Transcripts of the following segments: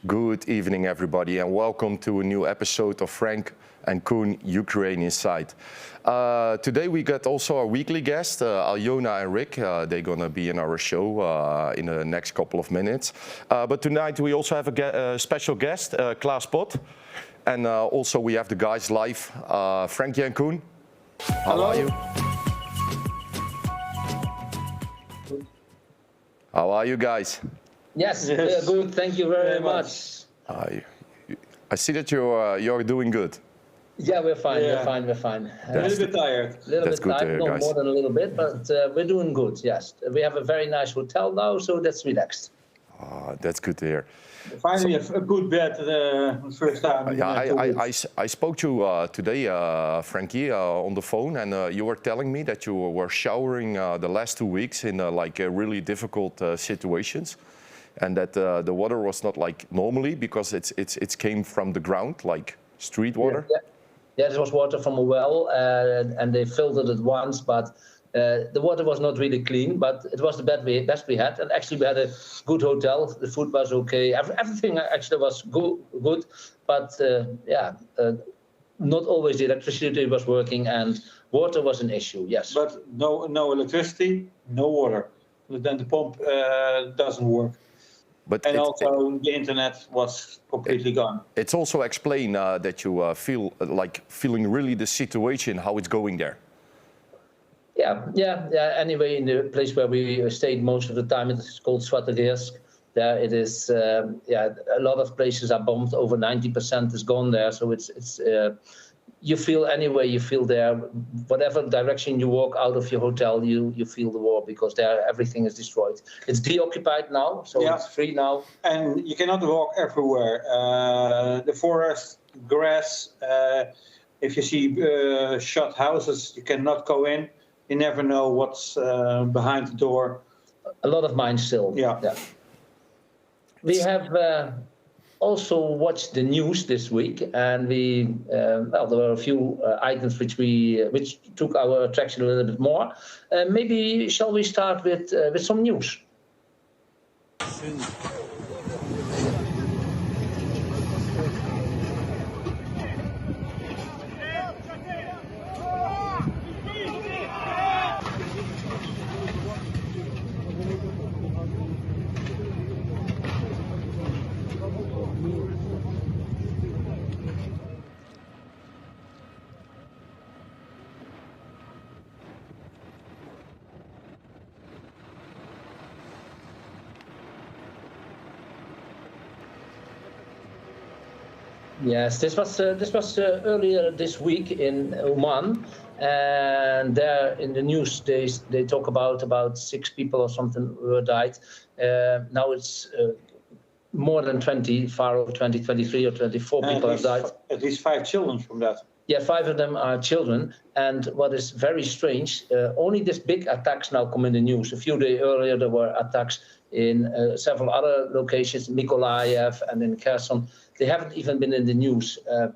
Good evening, everybody, and welcome to a new episode of Frank and Coen Ukraine Inside. Today we got also our weekly guest, Aljona and Rick. They're gonna be in our show in the next couple of minutes. But tonight we also have a special guest, Klaas Pot. And also we have the guys live, Franky and Coen. How are you? How are you guys? Yes, good. Thank you very much. I see that you're doing good. Yeah, we're fine. Yeah. We're fine. A little bit tired. A little bit tired, no more than a little bit, but we're doing good. Yes, we have a very nice hotel now, so that's relaxed. That's good to hear. Finally, a good bed first time. I spoke to you today, Franky, on the phone, and you were telling me that you were showering the last 2 weeks in really difficult situations, and that the water was not like normally because it came from the ground, like street water. Yeah, it was water from a well, and they filtered it once, but the water was not really clean, but it was the best we had. And actually, we had a good hotel. The food was okay. Everything actually was good, but not always the electricity was working, and water was an issue. Yes. But no electricity, no water. Then the pump doesn't work. And also the internet was completely gone. It's also explained that you feeling really the situation, how it's going there. Yeah. Anyway, in the place where we stayed most of the time, it's called Zwartegeersk. There it is. A lot of places are bombed. Over 90% is gone there. So it's you feel anyway. You feel there. Whatever direction you walk out of your hotel, you feel the war because there everything is destroyed. It's deoccupied now, so it's free now. And you cannot walk everywhere. The forest, grass. If you see shut houses, you cannot go in. You never know what's behind the door. A lot of mines still. Yeah. We have also watched the news this week, and there were a few items which took our attention a little bit more. Maybe shall we start with some news? Yes, this was earlier this week in Oman, and there in the news they talk about 6 people or something who died. Now it's more than 20, far over 20, 23 or 24 people have died. At least 5 children from that. Yeah, 5 of them are children. And what is very strange, only these big attacks now come in the news. A few days earlier, there were attacks in several other locations, Mykolaiv and in Kherson. They haven't even been in the news. But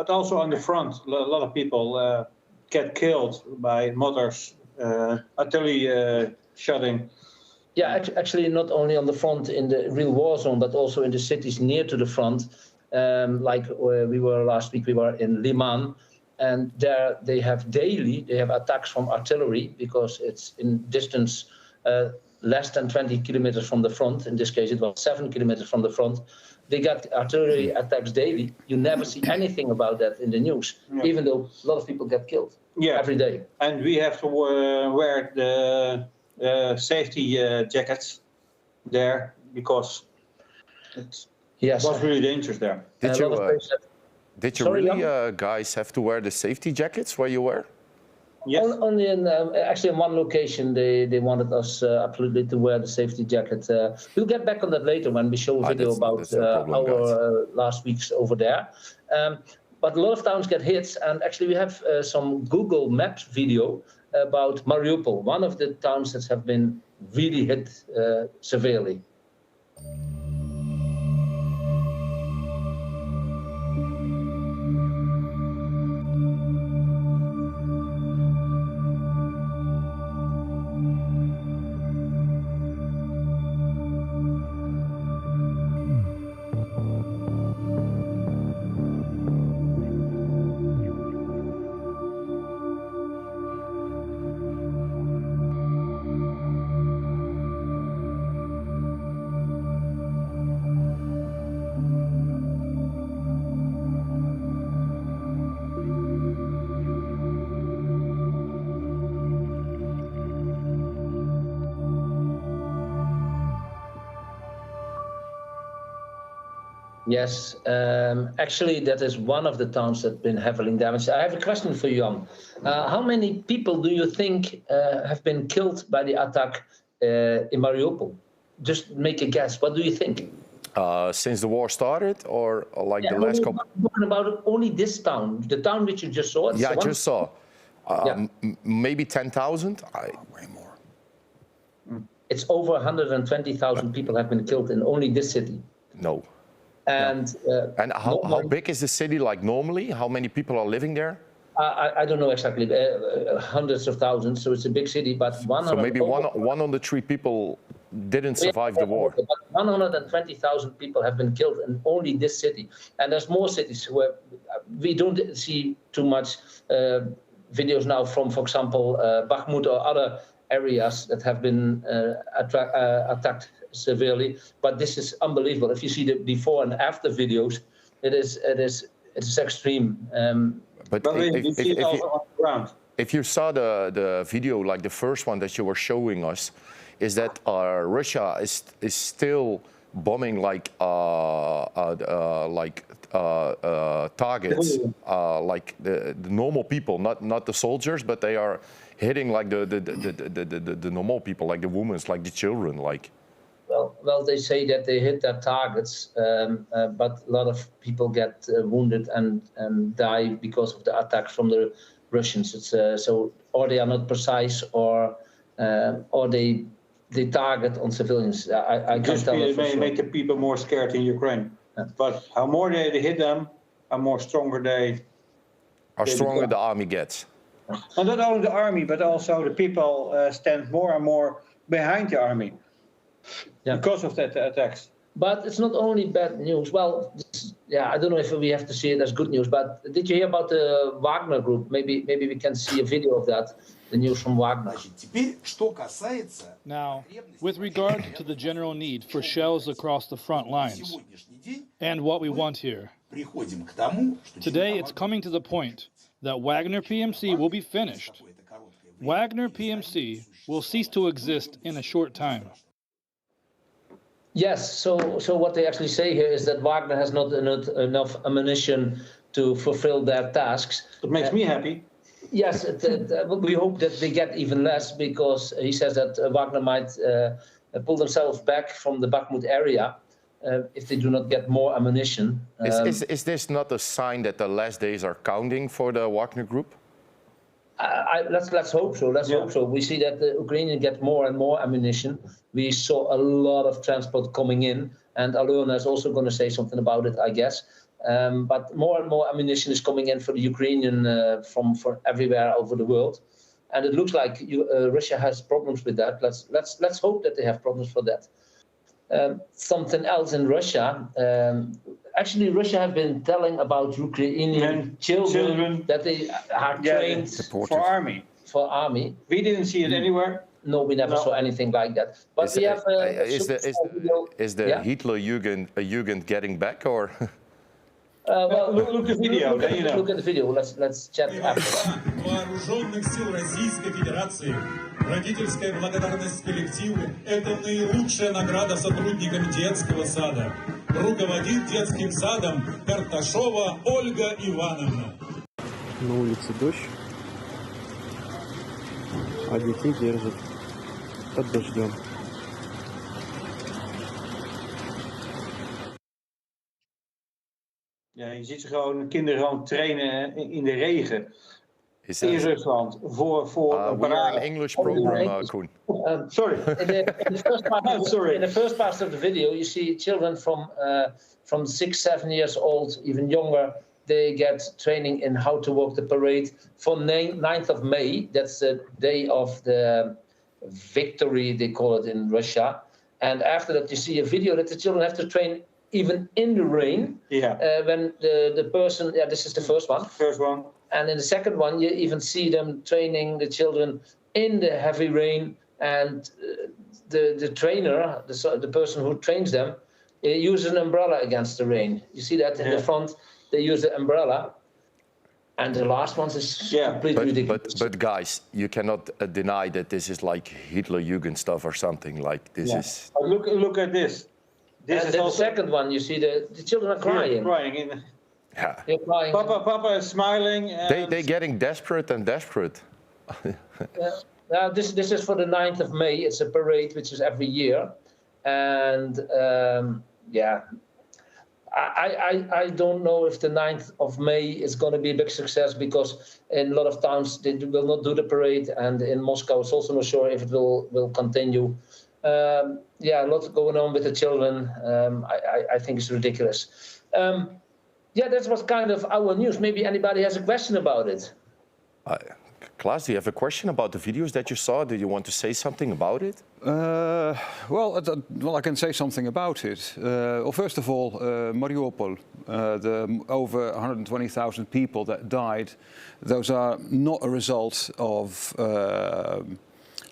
also on the front, a lot of people get killed by mothers, artillery shooting. Yeah, actually not only on the front in the real war zone, but also in the cities near to the front. Like we were last week, we were in Liman, and there they have attacks from artillery because it's in distance less than 20 kilometers from the front. In this case, it was 7 kilometers from the front. They got artillery attacks daily. You never see anything about that in the news, even though a lot of people get killed every day. And we have to wear the safety jackets there because it was really dangerous there. Did you guys have to wear the safety jackets where you were? Yes. Only actually in one location they wanted us absolutely to wear the safety jacket. We'll get back on that later when we show a video about our last weeks over there. But a lot of towns get hit, and actually we have some Google Maps video about Mariupol, one of the towns that have been really hit severely. Yes, actually, that is one of the towns that have been heavily damaged. I have a question for you, Jan. How many people do you think have been killed by the attack in Mariupol? Just make a guess. What do you think? Since the war started, or like the last couple? I'm talking about only this town, the town which you just saw. Yeah, I just saw. Maybe 10,000. Way more. It's over 120,000 people have been killed in only this city. No. And how big is the city like normally? How many people are living there? I don't know exactly, hundreds of thousands. So it's a big city, but So maybe one on the three people didn't survive the war. But 120,000 people have been killed in only this city, and there's more cities where we don't see too much videos now from, for example, Bakhmut or other areas that have been attacked severely. But this is unbelievable. If you see the before and after videos, it's extreme. But you see it also on the ground. If you saw the video, like the first one that you were showing us, is that Russia is still bombing targets, like the normal people, not the soldiers, but they are hitting like the normal people, like the women, like the children, like. Well, they say that they hit their targets, but a lot of people get wounded and die because of the attacks from the Russians. It's so, or they are not precise, or they target on civilians. I can't tell. It may make the people more scared in Ukraine. Yeah. But how more they hit them, how more stronger the army gets. And not only the army, but also the people stand more and more behind the army. Yeah. Because of that attacks. But it's not only bad news. Well, I don't know if we have to see it as good news, but did you hear about the Wagner group? Maybe we can see a video of that, the news from Wagner. Now, with regard to the general need for shells across the front lines, and what we want here, today it's coming to the point that Wagner PMC will be finished. Wagner PMC will cease to exist in a short time. Yes, so what they actually say here is that Wagner has not enough ammunition to fulfill their tasks. That makes me happy. Yes, we hope that they get even less, because he says that Wagner might pull themselves back from the Bakhmut area if they do not get more ammunition. Is this not a sign that the last days are counting for the Wagner group? Let's hope so. Let's hope so. We see that the Ukrainians get more and more ammunition. We saw a lot of transport coming in, and Alona is also going to say something about it, I guess. But more and more ammunition is coming in for the Ukrainian from everywhere over the world, and it looks like Russia has problems with that. Let's hope that they have problems for that. Something else in Russia. Actually, Russia have been telling about Ukrainian children that they are trained for army. For army. We didn't see it anywhere. No, we never saw anything like that. But we have. Is the Hitler Jugend getting back, or? Well, look at the video. Then you know. Look at the video. Let's chat after. Вооруженных сил Российской Федерации, родительская благодарность коллективу – это наилучшая награда сотрудникам детского сада. Руководит детским садом Карташова Ольга Ивановна. На улице дождь, а детей держат под дождем. Ja, je ziet ze gewoon, kinderen gewoon trainen in de regen. In Rusland voor we are an English program, Koen. Sorry. In the first part of the video, you see children from 6, 7 years old, even younger. They get training in how to walk the parade. For 9th of May, that's the day of the victory, they call it in Russia. And after that, you see a video that the children have to train even in the rain. Yeah. When the person, this is the first one. First one. And in the second one, you even see them training the children in the heavy rain. And the trainer, the person who trains them, uses an umbrella against the rain. You see that in the front, they use the umbrella. And the last one is completely ridiculous. But guys, you cannot deny that this is like Hitler Jugend stuff or something. Like this is. Look at this. This and is then the also second one, you see the children are crying. crying. Yeah. They're crying. Papa is smiling. And They're getting desperate and desperate. Now this is for the 9th of May. It's a parade which is every year, and yeah, I don't know if the 9th of May is going to be a big success, because in a lot of towns they will not do the parade, and in Moscow it's also not sure if it will continue. Yeah, a lot going on with the children. I think it's ridiculous. Yeah, that was kind of our news. Maybe anybody has a question about it. Klaas, do you have a question about the videos that you saw? Do you want to say something about it? Well, I can say something about it. Well, first of all, Mariupol, the over 120,000 people that died, those are not a result of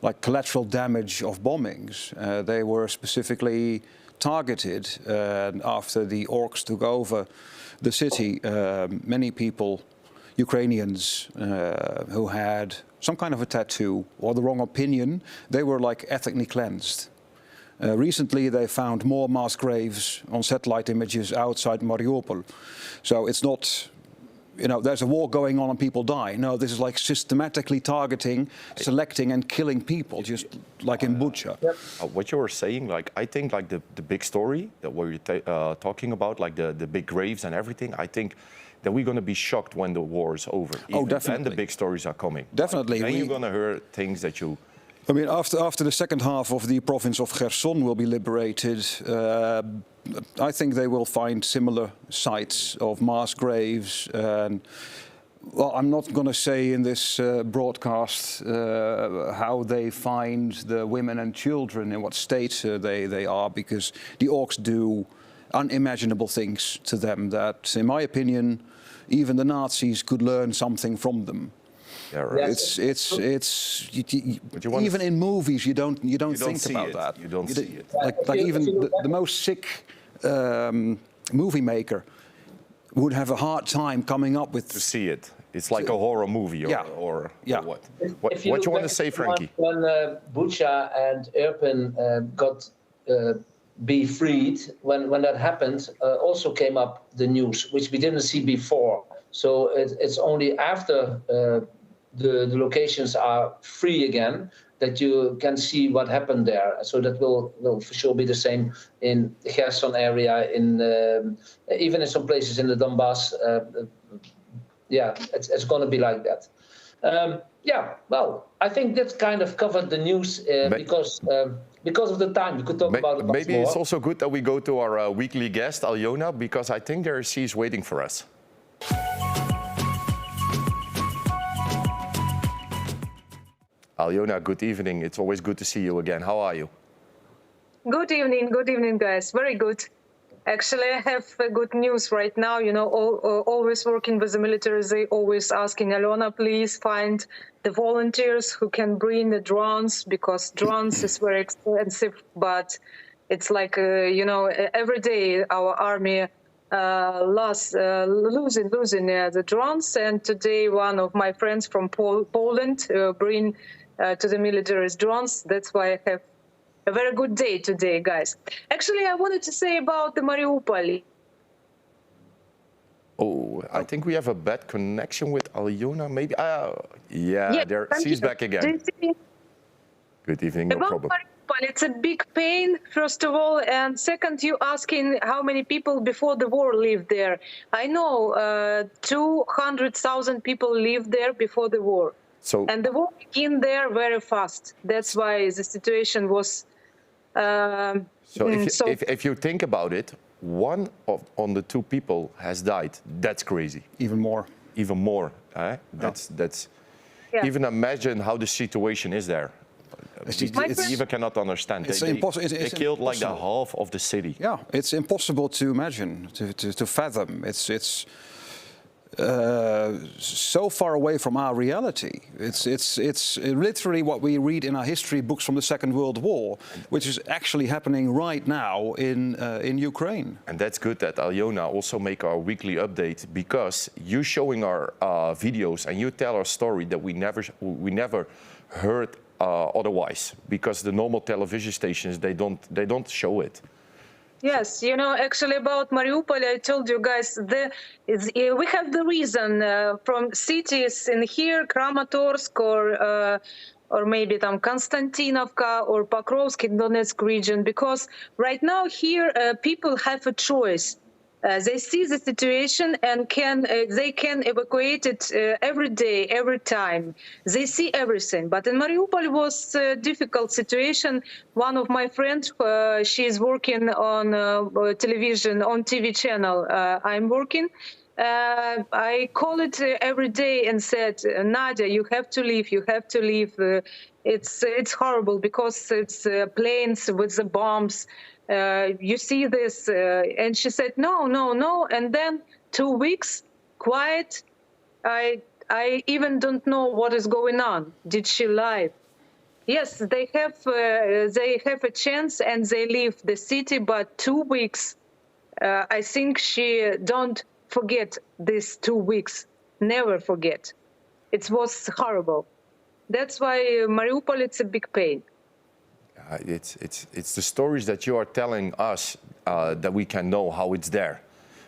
like collateral damage of bombings. They were specifically targeted, and after the orcs took over the city, many people, Ukrainians who had some kind of a tattoo or the wrong opinion, they were like ethnically cleansed. Recently they found more mass graves on satellite images outside Mariupol. So it's not, you know, there's a war going on and people die. No, this is like systematically targeting, selecting and killing people, just like in Bucha. Yep. What you were saying, like, I think like the big story that we're talking about, like the big graves and everything, I think that we're going to be shocked when the war is over. Oh, definitely. And the big stories are coming. Definitely. Then you're going to hear things that you... I mean, after the second half of the province of Kherson will be liberated, I think they will find similar sites of mass graves. And, well, I'm not going to say in this broadcast how they find the women and children, in what state they are, because the orcs do unimaginable things to them that, in my opinion, even the Nazis could learn something from them. Yeah, right. It's want even in movies you don't think see about it. that. You don't see it. Like even the most sick movie maker would have a hard time coming up with To see it. It's like a horror movie or what? What you want to say, Frankie? When Bucha and Irpin got be freed, when that happened, also came up the news, which we didn't see before. So it's only after the locations are free again that you can see what happened there. So that will for sure be the same in the Kherson area, in even in some places in the Donbass. Yeah, it's going to be like that. Yeah, well, I think that kind of covered the news because of the time. We could talk about it much Maybe more. it's also good that we go to our weekly guest, Aljona, because I think she's waiting for us. Aljona, good evening. It's always good to see you again. How are you? Good evening, guys. Very good. Actually, I have good news right now. You know, always working with the military, they always asking, Alona, please find the volunteers who can bring the drones, because drones is very expensive, but it's like, you know, every day our army losing the drones. And today one of my friends from Poland bring to the military's drones. That's why I have a very good day today, guys. Actually, I wanted to say about the Mariupol. Oh, I think we have a bad connection with Aljona, maybe. Yeah, she's back again. Good evening, no about problem. Mariupol, it's a big pain, first of all, and second, you asking how many people before the war lived there. I know 200,000 people lived there before the war. So, And the war began there very fast. That's why the situation was. if you think about it, one on the two people has died. That's crazy. even more. Even more. That's. Yeah. Even imagine how the situation is there. It's Even cannot understand. It's They it's killed like the impossible. half of the city. Yeah, it's impossible to imagine, to fathom. It's so far away from our reality. It's literally what we read in our history books from the Second World War, which is actually happening right now in Ukraine. And that's good that Aljona also make our weekly update, because you showing our videos and you tell our story that we never heard otherwise, because the normal television stations they don't show it. Yes, you know, actually about Mariupol, I told you guys, we have the reason from cities in here, Kramatorsk or maybe там Konstantinovka or Pokrovsk in Donetsk region, because right now here people have a choice. They see the situation and they can evacuate it every day, every time. They see everything. But in Mariupol was a difficult situation. One of my friends, she is working on television, on TV channel. I'm working. I call it every day and said, Nadia, you have to leave. You have to leave. It's horrible because it's planes with the bombs. You see this, and she said, no. And then 2 weeks, quiet. I even don't know what is going on. Did she lie? Yes, they have a chance and they leave the city, but 2 weeks. I think she don't forget these 2 weeks. Never forget. It was horrible. That's why Mariupol, it's a big pain. It's the stories that you are telling us that we can know how it's there,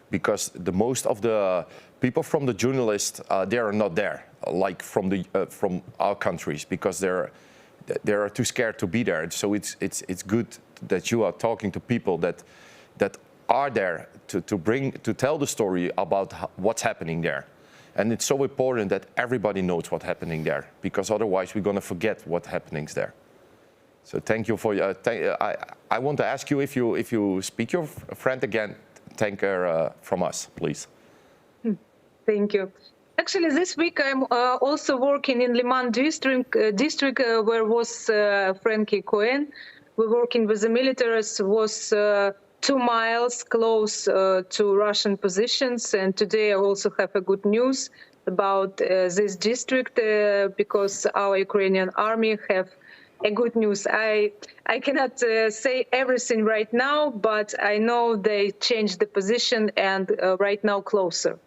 because the most of the people from the journalists they are not there, like from our countries, because they are too scared to be there. So it's good that you are talking to people that are there to tell the story about what's happening there. And it's so important that everybody knows what's happening there, because otherwise we're going to forget what's happening there. So thank you for your. I want to ask you if you speak your friend again, thank her from us, please. Thank you. Actually, this week I'm also working in Liman district where was Franky and Coen. We're working with the militaries. Was 2 miles close to Russian positions, and today I also have a good news about this district because our Ukrainian army have a good news. I cannot say everything right now, but I know they changed the position and right now closer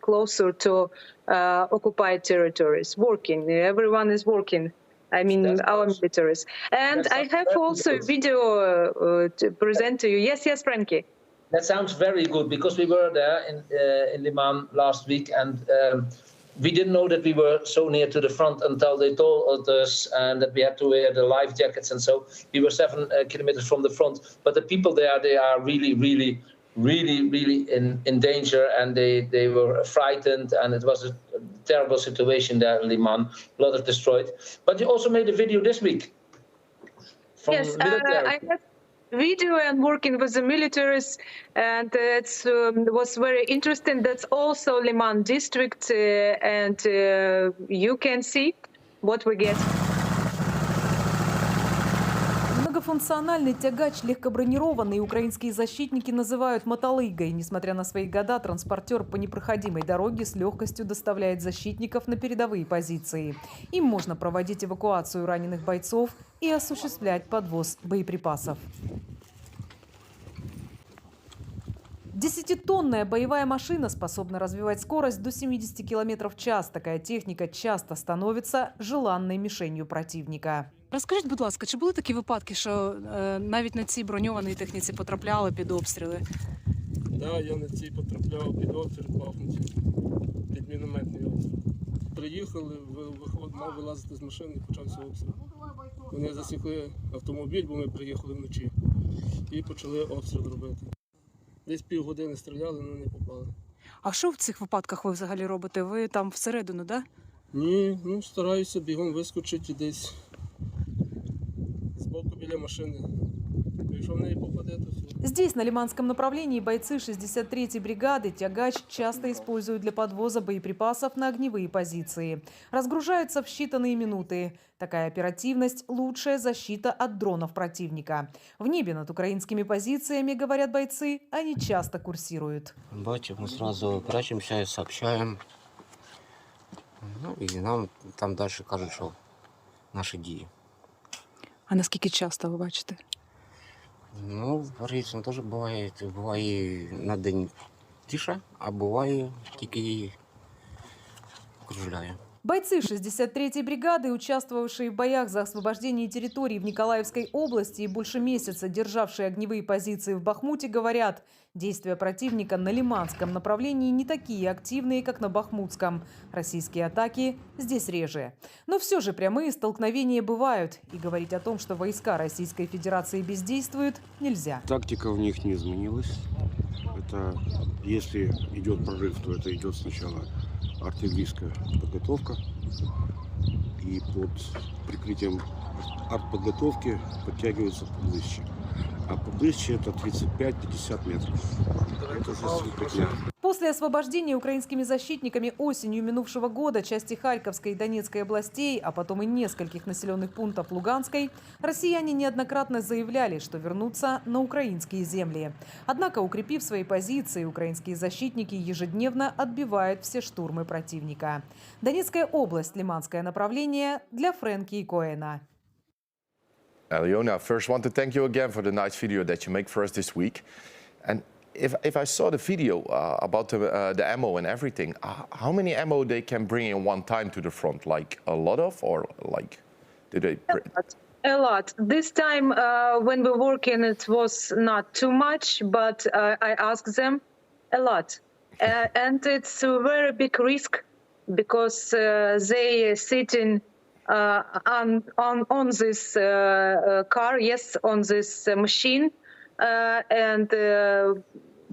to occupied territories. Working, everyone is working. I mean, our militaries. And I have also a video to present to you. Yes, Franky. That sounds very good, because we were there in Liman last week, and we didn't know that we were so near to the front until they told us and that we had to wear the life jackets. And so we were 7 kilometers from the front. But the people there, they are really in danger, and they were frightened. And it was a terrible situation there in Liman, a lot of destroyed. But you also made a video this week. Yes, I have video and working with the militaries, and it was very interesting. That's also Liman district, and you can see what we get. Многофункциональный тягач, легкобронированный, украинские защитники называют мотолыгой. Несмотря на свои года, транспортер по непроходимой дороге с легкостью доставляет защитников на передовые позиции. Им можно проводить эвакуацию раненых бойцов и осуществлять подвоз боеприпасов. 10-тонная боевая машина способна развивать скорость до 70 км в час. Такая техніка часто становиться желанною мішенью противника. Розкажіть, будь ласка, чи були такі випадки, що навіть на цій броньованій техніці потрапляли під обстріли? Так, я на цій потрапляв під обстріл Бахмуті, під мінометний обстріл. Приїхали, мав вилазити з машини, почався обстріл. Вони засікли автомобіль, бо ми приїхали вночі, і почали обстріл робити. Десь півгодини стріляли, але не попали. А що в цих випадках ви взагалі робите? Ви там всередину, так? Ні, стараюся бігом вискочити десь збоку біля машини. Якщо в неї попаде, то все. Здесь, на Лиманском направлении, бойцы 63-й бригады тягач часто используют для подвоза боеприпасов на огневые позиции. Разгружаются в считанные минуты. Такая оперативность – лучшая защита от дронов противника. В небе над украинскими позициями, говорят бойцы, они часто курсируют. Бачим, мы сразу прячемся и сообщаем. И нам там дальше кажуть, що наші дії. А наскільки часто ви бачите? По-різному теж буває. Буває на день тиша, а буває тільки кружляє. Бойцы 63-й бригады, участвовавшие в боях за освобождение территорий в Николаевской области и больше месяца державшие огневые позиции в Бахмуте, говорят, действия противника на Лиманском направлении не такие активные, как на Бахмутском. Российские атаки здесь реже. Но все же прямые столкновения бывают. И говорить о том, что войска Российской Федерации бездействуют, нельзя. Тактика в них не изменилась. Это, если идет прорыв, то это идет сначала артиллерийская подготовка, и под прикрытием артподготовки подтягиваются поближе. А поближе это 35-50 метров. Это засыпать. После освобождения украинскими защитниками осенью минувшего года части Харьковской и Донецкой областей, а потом и нескольких населенных пунктов Луганской, россияне неоднократно заявляли, что вернутся на украинские земли. Однако, укрепив свои позиции, украинские защитники ежедневно отбивают все штурмы противника. Донецкая область, Лиманское направление для Фрэнки и Коэна. Aljona, first want to thank you again for the nice video that you make for us this week. And if I saw the video about the ammo and everything, how many ammo they can bring in one time to the front? Like a lot of, or like, do they? A lot. This time when we were working, it was not too much, but I asked them a lot. And it's a very big risk because they sitting on this car, yes, on this machine, and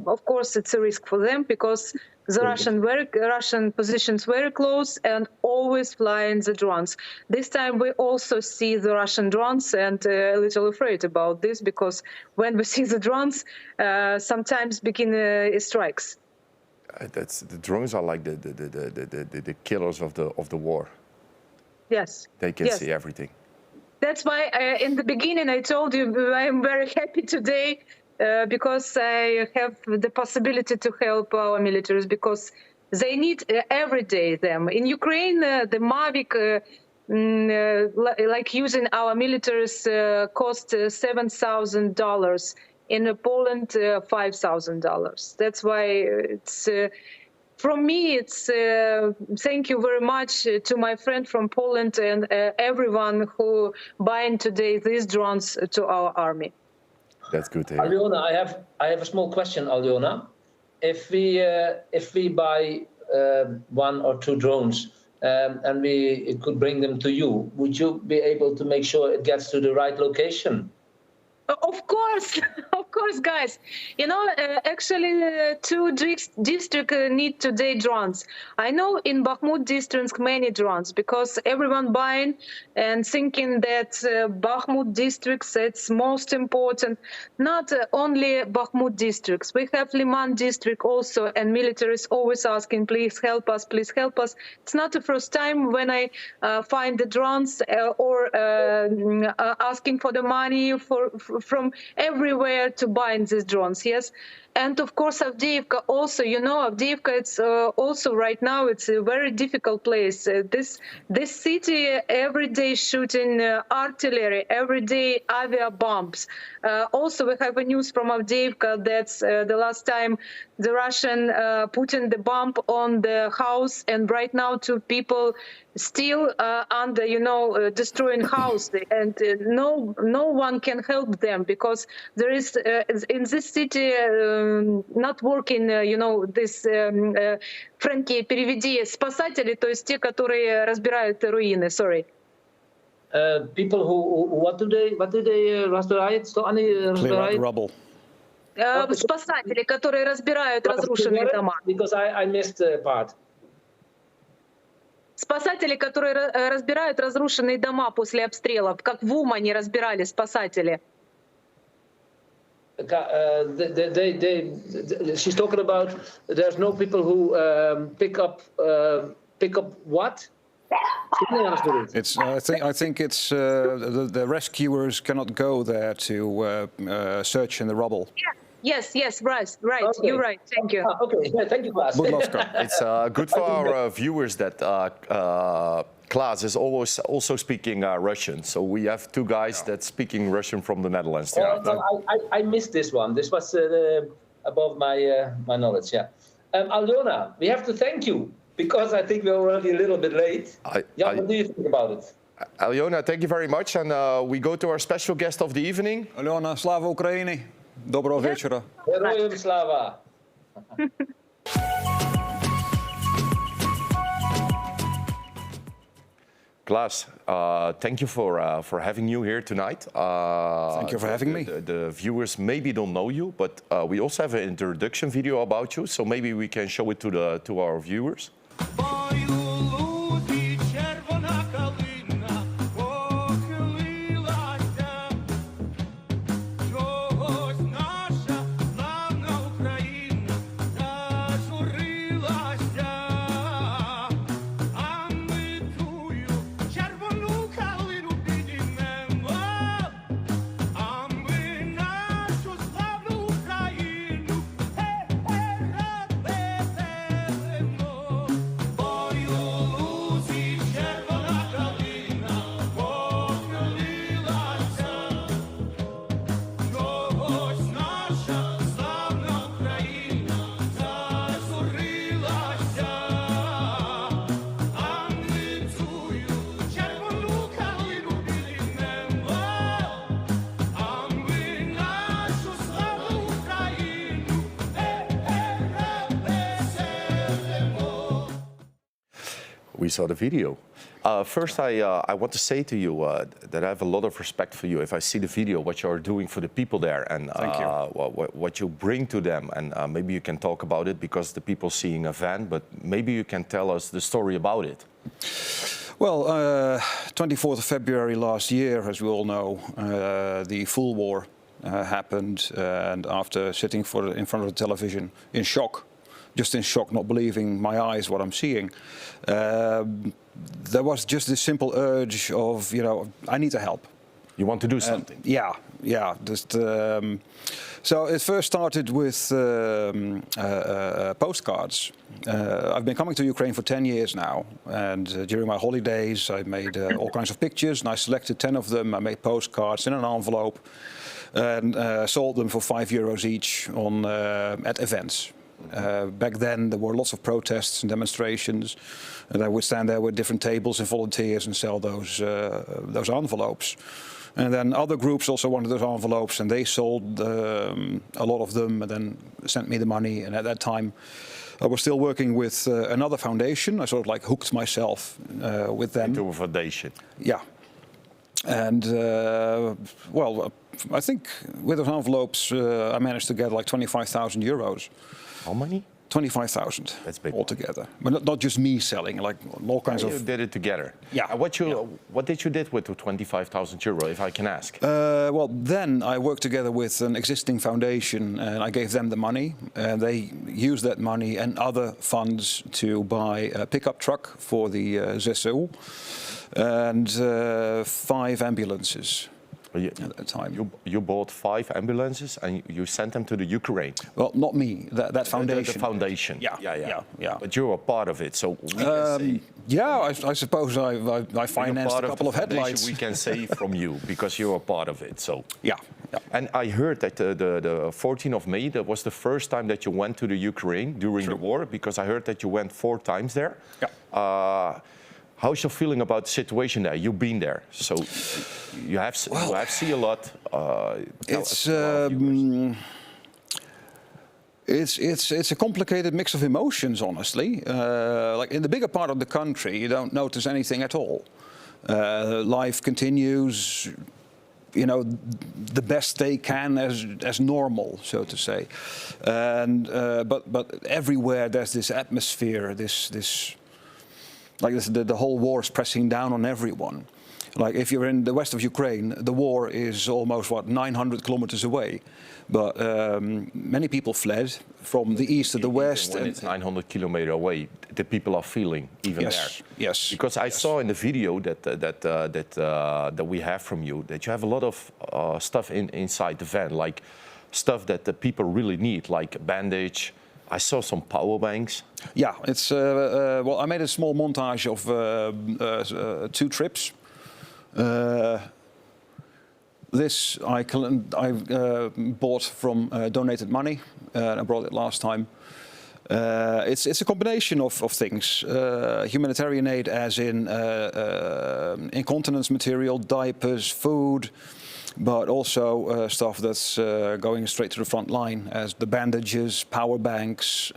of course it's a risk for them because the Russian positions very close and always flying the drones. This time we also see the Russian drones and a little afraid about this because when we see the drones, sometimes begin strikes. That's the drones are like the killers of the war. Yes. They can see everything. That's why in the beginning I told you I am very happy today because I have the possibility to help our militaries because they need every day them. In Ukraine, the Mavic, like using our militaries, cost $7,000. In Poland, $5,000. That's why it's... From me, it's thank you very much to my friend from Poland and everyone who buying today these drones to our army. That's good to hear. Aljona, I have a small question, Aljona. If we buy 1 or 2 drones and we could bring them to you, would you be able to make sure it gets to the right location? Of course, guys. You know, actually, 2 districts need today drones. I know in Bakhmut district many drones because everyone buying and thinking that Bakhmut districts it's most important. Not only Bakhmut districts. We have Liman district also, and military is always asking, please help us, please help us. It's not the first time when I find the drones or asking for the money from everywhere to buy these drones, yes. And of course, Avdiivka also, you know, Avdiivka, it's also right now, it's a very difficult place. This city, every day shooting artillery, every day avia bombs. Also, we have a news from Avdiivka that's the last time the Russian putting the bomb on the house, and right now 2 people still under, you know, destroying house, and no one can help them because there is in this city not working, you know, this Franky, переведи спасатели, то есть те, которые разбирают руины. Sorry. People who what do they разбирают? Что они разбирают? Rubble. Спасатели, которые разбирают разрушенные дома. Because I missed the part. Спасатели, которые разбирают разрушенные дома после обстрелов, как в Умане разбирали спасатели. She's talking about there's no people who pick up what? It's I think it's the rescuers cannot go there to search in the rubble. Yes, right. Okay. You're right. Thank you. Okay, thank you, Klaas. It's good for our viewers that Klaas is always also speaking Russian. So we have 2 guys that speaking Russian from the Netherlands. No, I missed this one. This was above my knowledge. Yeah, Aljona, we have to thank you because I think we're already a little bit late. What do you think about it? Aljona, thank you very much. And we go to our special guest of the evening. Aljona, slava Oekraïne. Dobro večera. Herojem slava. Klaas, thank you for having you here tonight. Thank you for having me. The viewers maybe don't know you, but we also have an introduction video about you, so maybe we can show it to our viewers. We saw the video. First, I want to say to you that I have a lot of respect for you. If I see the video, what you are doing for the people there, and what you bring to them, and maybe you can talk about it because the people seeing a van, but maybe you can tell us the story about it. Well, 24th of February last year, as we all know, the full war happened, and after sitting in front of the television in shock, just in shock, not believing my eyes, what I'm seeing. There was just this simple urge of, I need to help. You want to do something? Yeah. Just, so it first started with postcards. I've been coming to Ukraine for 10 years now, and during my holidays I made all kinds of pictures, and I selected 10 of them. I made postcards in an envelope and sold them for €5 each at events. Back then there were lots of protests and demonstrations, and I would stand there with different tables and volunteers and sell those envelopes. And then other groups also wanted those envelopes, and they sold a lot of them and then sent me the money. And at that time I was still working with another foundation. I sort of like hooked myself with them. Into a foundation? Yeah. And well, I think with those envelopes I managed to get like €25,000. How many? 25,000. That's big altogether. But not just me selling, like all kinds of. You did it together. Yeah. What did you did with the €25,000, if I can ask? Well, then I worked together with an existing foundation, and I gave them the money, and they used that money and other funds to buy a pickup truck for the ZSU and 5 ambulances. At that time. You bought 5 ambulances and you sent them to the Ukraine? Well, not me, that foundation. The foundation. Yeah. But you were part of it, so we can say... Yeah, I suppose I financed a couple of headlights. We can say from you, because you were part of it, so... Yeah. And I heard that the 14th of May, that was the first time that you went to the Ukraine during the war, because I heard that you went 4 times there. Yeah. How's your feeling about the situation there? You've been there, so you have seen a lot. It's a complicated mix of emotions, honestly. Like in the bigger part of the country, you don't notice anything at all. Life continues, the best they can as normal, so to say. And but everywhere there's this atmosphere, the whole war is pressing down on everyone. Like if you're in the west of Ukraine, the war is almost 900 kilometers away. But many people fled from the east to the west. When it's 900 kilometers away, the people are feeling even there. Yes. Because I saw in the video that we have from you that you have a lot of stuff inside the van, like stuff that the people really need, like bandage. I saw some power banks. Yeah, it's well, I made a small montage of 2 trips. This I bought from donated money. I brought it last time. It's a combination of things. Humanitarian aid, as in incontinence material, diapers, food, but also stuff that's going straight to the front line, as the bandages, power banks.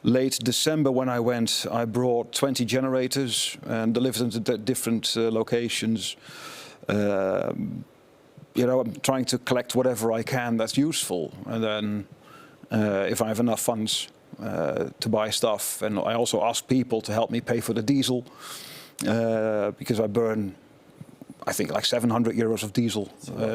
Late December when I went, I brought 20 generators and delivered them to different locations. I'm trying to collect whatever I can that's useful, and then if I have enough funds to buy stuff. And I also ask people to help me pay for the diesel, because I burn, I think, like 700 euros of diesel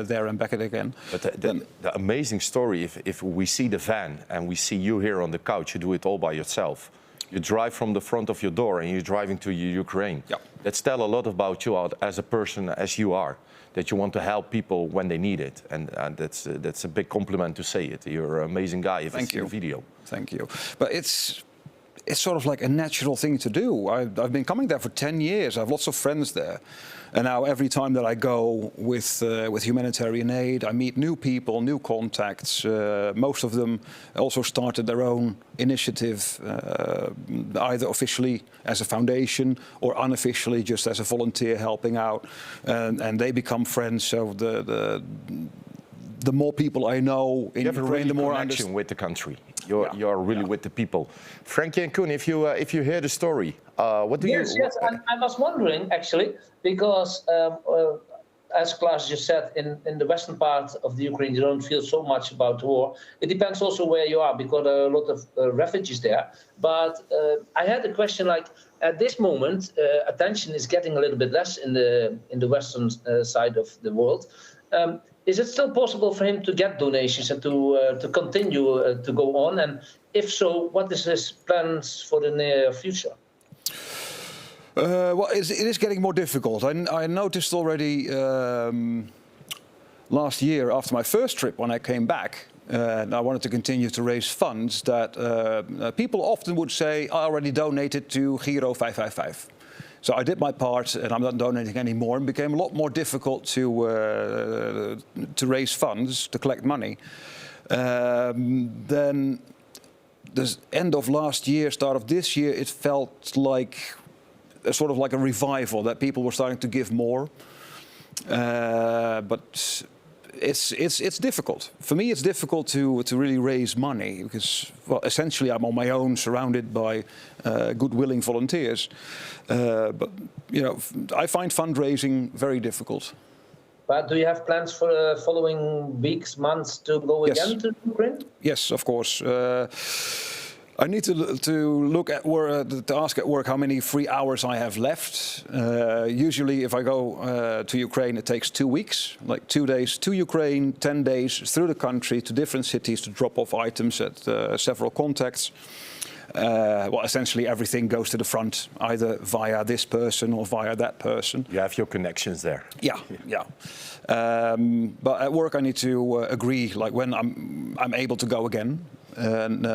there and back again. But the amazing story, if we see the van and we see you here on the couch, you do it all by yourself. You drive from the front of your door and you're driving to Ukraine. Yeah. That tells a lot about you as a person, as you are, that you want to help people when they need it. And that's a big compliment to say it. You're an amazing guy if I see the video. Thank you. But it's sort of like a natural thing to do. I've been coming there for 10 years. I have lots of friends there. And now every time that I go with humanitarian aid, I meet new people, new contacts. Most of them also started their own initiative, either officially as a foundation or unofficially just as a volunteer helping out. And they become friends. So the more people I know in Ukraine, the more I connection with the country. You're really with the people. Franky and Coen, if you hear the story, what do you? Yes, I was wondering actually, because as Klaas just said, in the western part of the Ukraine, you don't feel so much about the war. It depends also where you are, because there are a lot of refugees there. But I had a question, like at this moment, attention is getting a little bit less in the western side of the world. Is it still possible for him to get donations and to continue to go on? And if so, what is his plans for the near future? Well, it is getting more difficult. I noticed already last year, after my first trip, when I came back, and I wanted to continue to raise funds, that people often would say, I already donated to Giro 555. So I did my part, and I'm not donating anymore. It became a lot more difficult to raise funds, to collect money. Then, the end of last year, start of this year, it felt like sort of like a revival, that people were starting to give more. But it's difficult. For me, it's difficult to really raise money because, well, essentially I'm on my own, surrounded by good, willing volunteers. But I find fundraising very difficult. But do you have plans for the following weeks, months to go again to Ukraine? Yes, of course. I need to look at to ask at work how many free hours I have left. Usually, if I go to Ukraine, it takes 2 weeks, like 2 days to Ukraine, 10 days through the country to different cities to drop off items at several contacts. Well, essentially everything goes to the front, either via this person or via that person. You have your connections there. Yeah. But at work I need to agree, like when I'm able to go again. And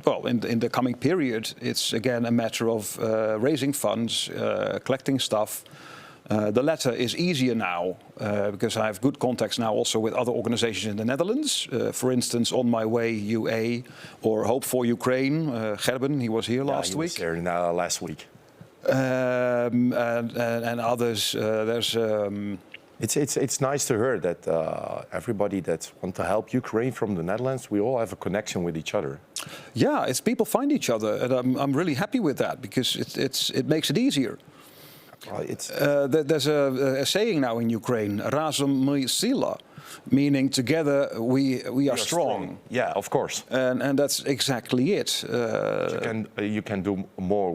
well, in the coming period, it's again a matter of raising funds, collecting stuff. The latter is easier now because I have good contacts now also with other organizations in the Netherlands. For instance, On My Way UA or Hope for Ukraine. Gerben, he was here last week. He was here last week. And others. There's. It's nice to hear that everybody that want to help Ukraine from the Netherlands, we all have a connection with each other. Yeah, it's people find each other, and I'm really happy with that because it makes it easier. There's a saying now in Ukraine, "Razem my sila," meaning together we are strong. Yeah, of course. And that's exactly it. You can do more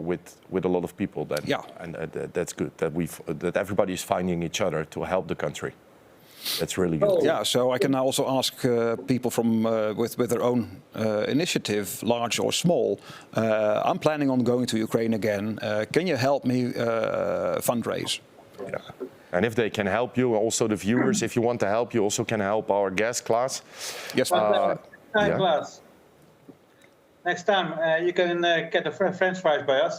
with a lot of people then. Yeah. And that's good that everybody is finding each other to help the country. That's really good. Yeah, so I can now also ask people from with their own initiative, large or small. I'm planning on going to Ukraine again. Can you help me fundraise? Yeah. And if they can help you, also the viewers, if you want to help, you also can help our guest, Klaas. Yes. Klaas. Next time you can get a French fries by us.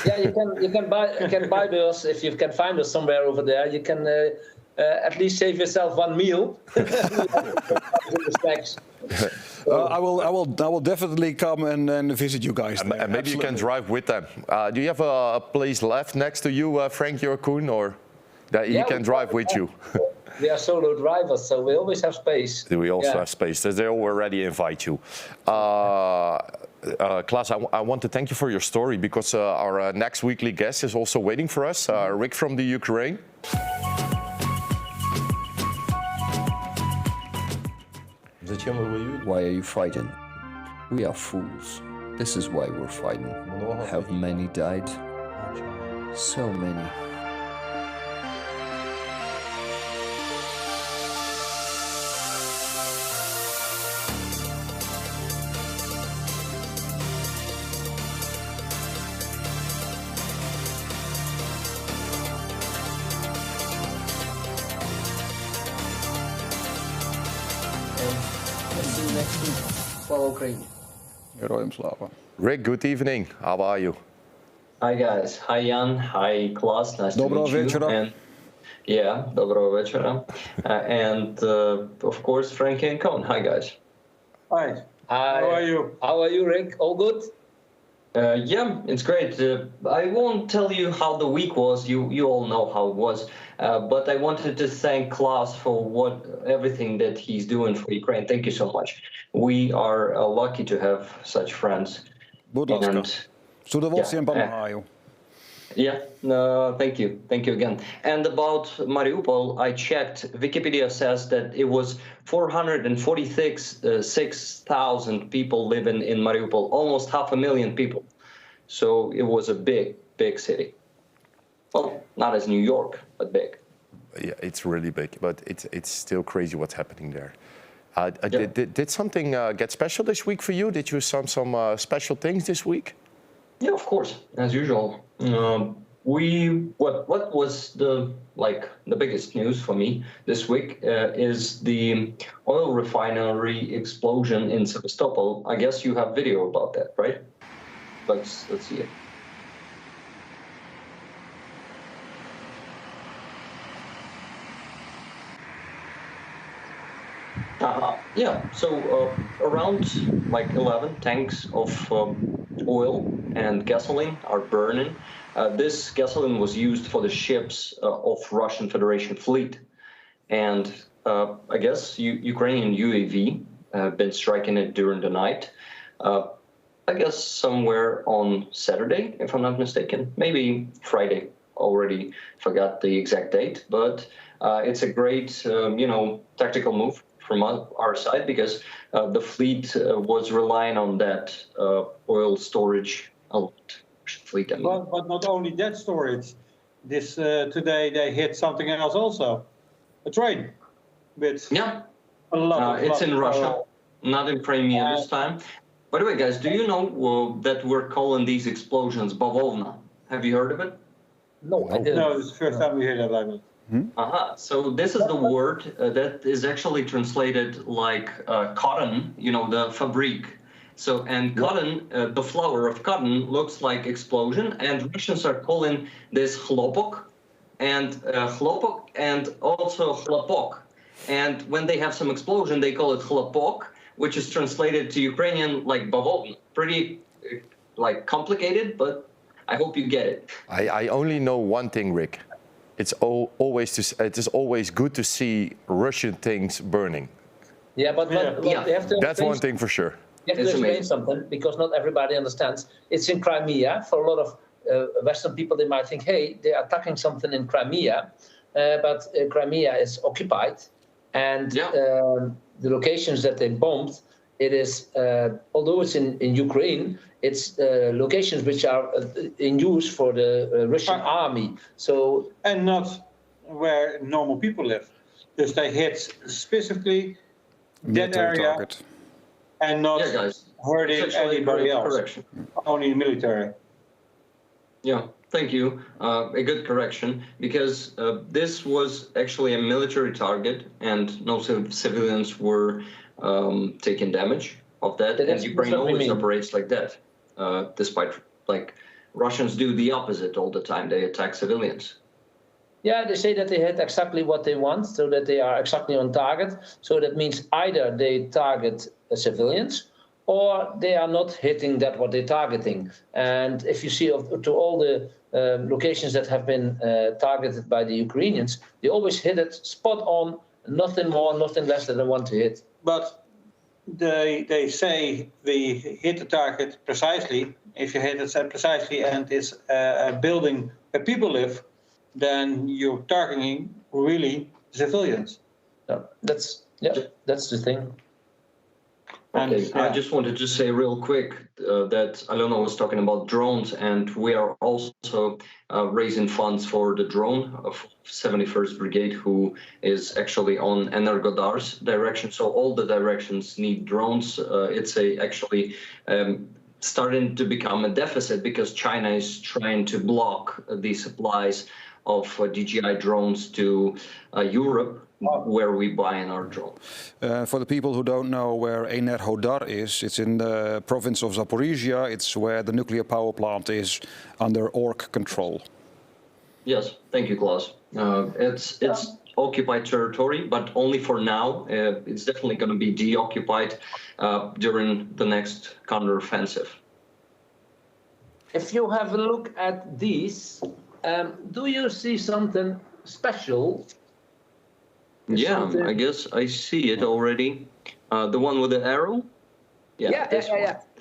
Yeah, you can buy those if you can find us somewhere over there. You can at least save yourself one meal. I will definitely come and visit you guys. And maybe you can drive with them. Do you have a place left next to you, Franky or Coen, or that he can drive with you? We are solo drivers, so we always have space. We also have space. They already invite you. Klaas, I want to thank you for your story because our next weekly guest is also waiting for us, Rick from the Ukraine. Why are you fighting? We are fools. This is why we're fighting. Have many died? So many. Oekraïne. Herojem slava. Rick, good evening. How are you? Hi guys. Hi Jan. Hi Klaas. Nice Доброго to meet вечера. you. And, доброго вечера. And of course Franky and Coen. Hi guys. Hi. Hi. How are you? How are you, Rick? All good? Yeah, it's great. I won't tell you how the week was. You all know how it was. But I wanted to thank Klaas for everything that he's doing for Ukraine. Thank you so much. We are lucky to have such friends. Будь ласка. С удовольствием помогаю. Yeah, thank you. Thank you again. And about Mariupol, I checked. Wikipedia says that it was 446,000 people living in Mariupol, almost 500,000 people. So it was a big, big city. Well, not as New York, but big. Yeah, it's really big, but it's still crazy what's happening there. Did something get special this week for you? Did you some special things this week? Yeah, of course, as usual. What was the biggest news for me this week is the oil refinery explosion in Sevastopol. I guess you have video about that, right? Let's see it. Yeah, so around 11 tanks of oil and gasoline are burning. This gasoline was used for the ships of Russian Federation fleet. And I guess Ukrainian UAV have been striking it during the night. I guess somewhere on Saturday, if I'm not mistaken, maybe Friday. Already forgot the exact date, but it's a great, tactical move from our side because the fleet was relying on that oil storage a lot. Fleet, I mean. But not only that storage. This today they hit something else also, a train with a lot. It's in Russia, not in Crimea this time. By the way, guys, do you know that we're calling these explosions bavovna? Have you heard of it? No, I didn't. No, it's the first time we hear that language. So this is the word that is actually translated like cotton, the fabrique. So, and cotton, the flower of cotton looks like explosion, and Russians are calling this chlopok and also chlopok. And when they have some explosion, they call it chlopok, which is translated to Ukrainian like bavovna. Pretty complicated, but I hope you get it. I only know one thing, Rick. It is always good to see Russian things burning. Yeah, but you have to. That's one thing for sure. You have to explain something because not everybody understands. It's in Crimea. For a lot of Western people, they might think, hey, they are attacking something in Crimea, but Crimea is occupied, and the locations that they bombed, it is, although it's in Ukraine, it's locations which are in use for the Russian army. So and not where normal people live. Dus they hit specifically that area. Target. And not hurting anybody else, correction. Only military. Yeah, thank you. A good correction, because this was actually a military target and no civilians were taking damage of that. And Ukraine always operates like that, despite Russians do the opposite all the time. They attack civilians. Yeah, they say that they hit exactly what they want, so that they are exactly on target. So that means either they target civilians, or they are not hitting that what they're targeting. And if you see to all the locations that have been targeted by the Ukrainians, they always hit it spot on, nothing more, nothing less than they want to hit. But they say we hit the target precisely. If you hit it precisely and it's a building where people live, then you're targeting really civilians. That's the thing. Okay, I just wanted to say real quick that Alona was talking about drones, and we are also raising funds for the drone of 71st Brigade, who is actually on Energodar's direction. So all the directions need drones. It's actually starting to become a deficit because China is trying to block the supplies of DJI drones to Europe, where we buy in our drones. For the people who don't know where Energodar is, it's in the province of Zaporizhia. It's where the nuclear power plant is under ORC control. Yes, thank you, Klaus. It's occupied territory, but only for now. It's definitely going to be deoccupied during the next counteroffensive. If you have a look at these, do you see something special? Yeah, I guess I see it already. The one with the arrow? Yeah.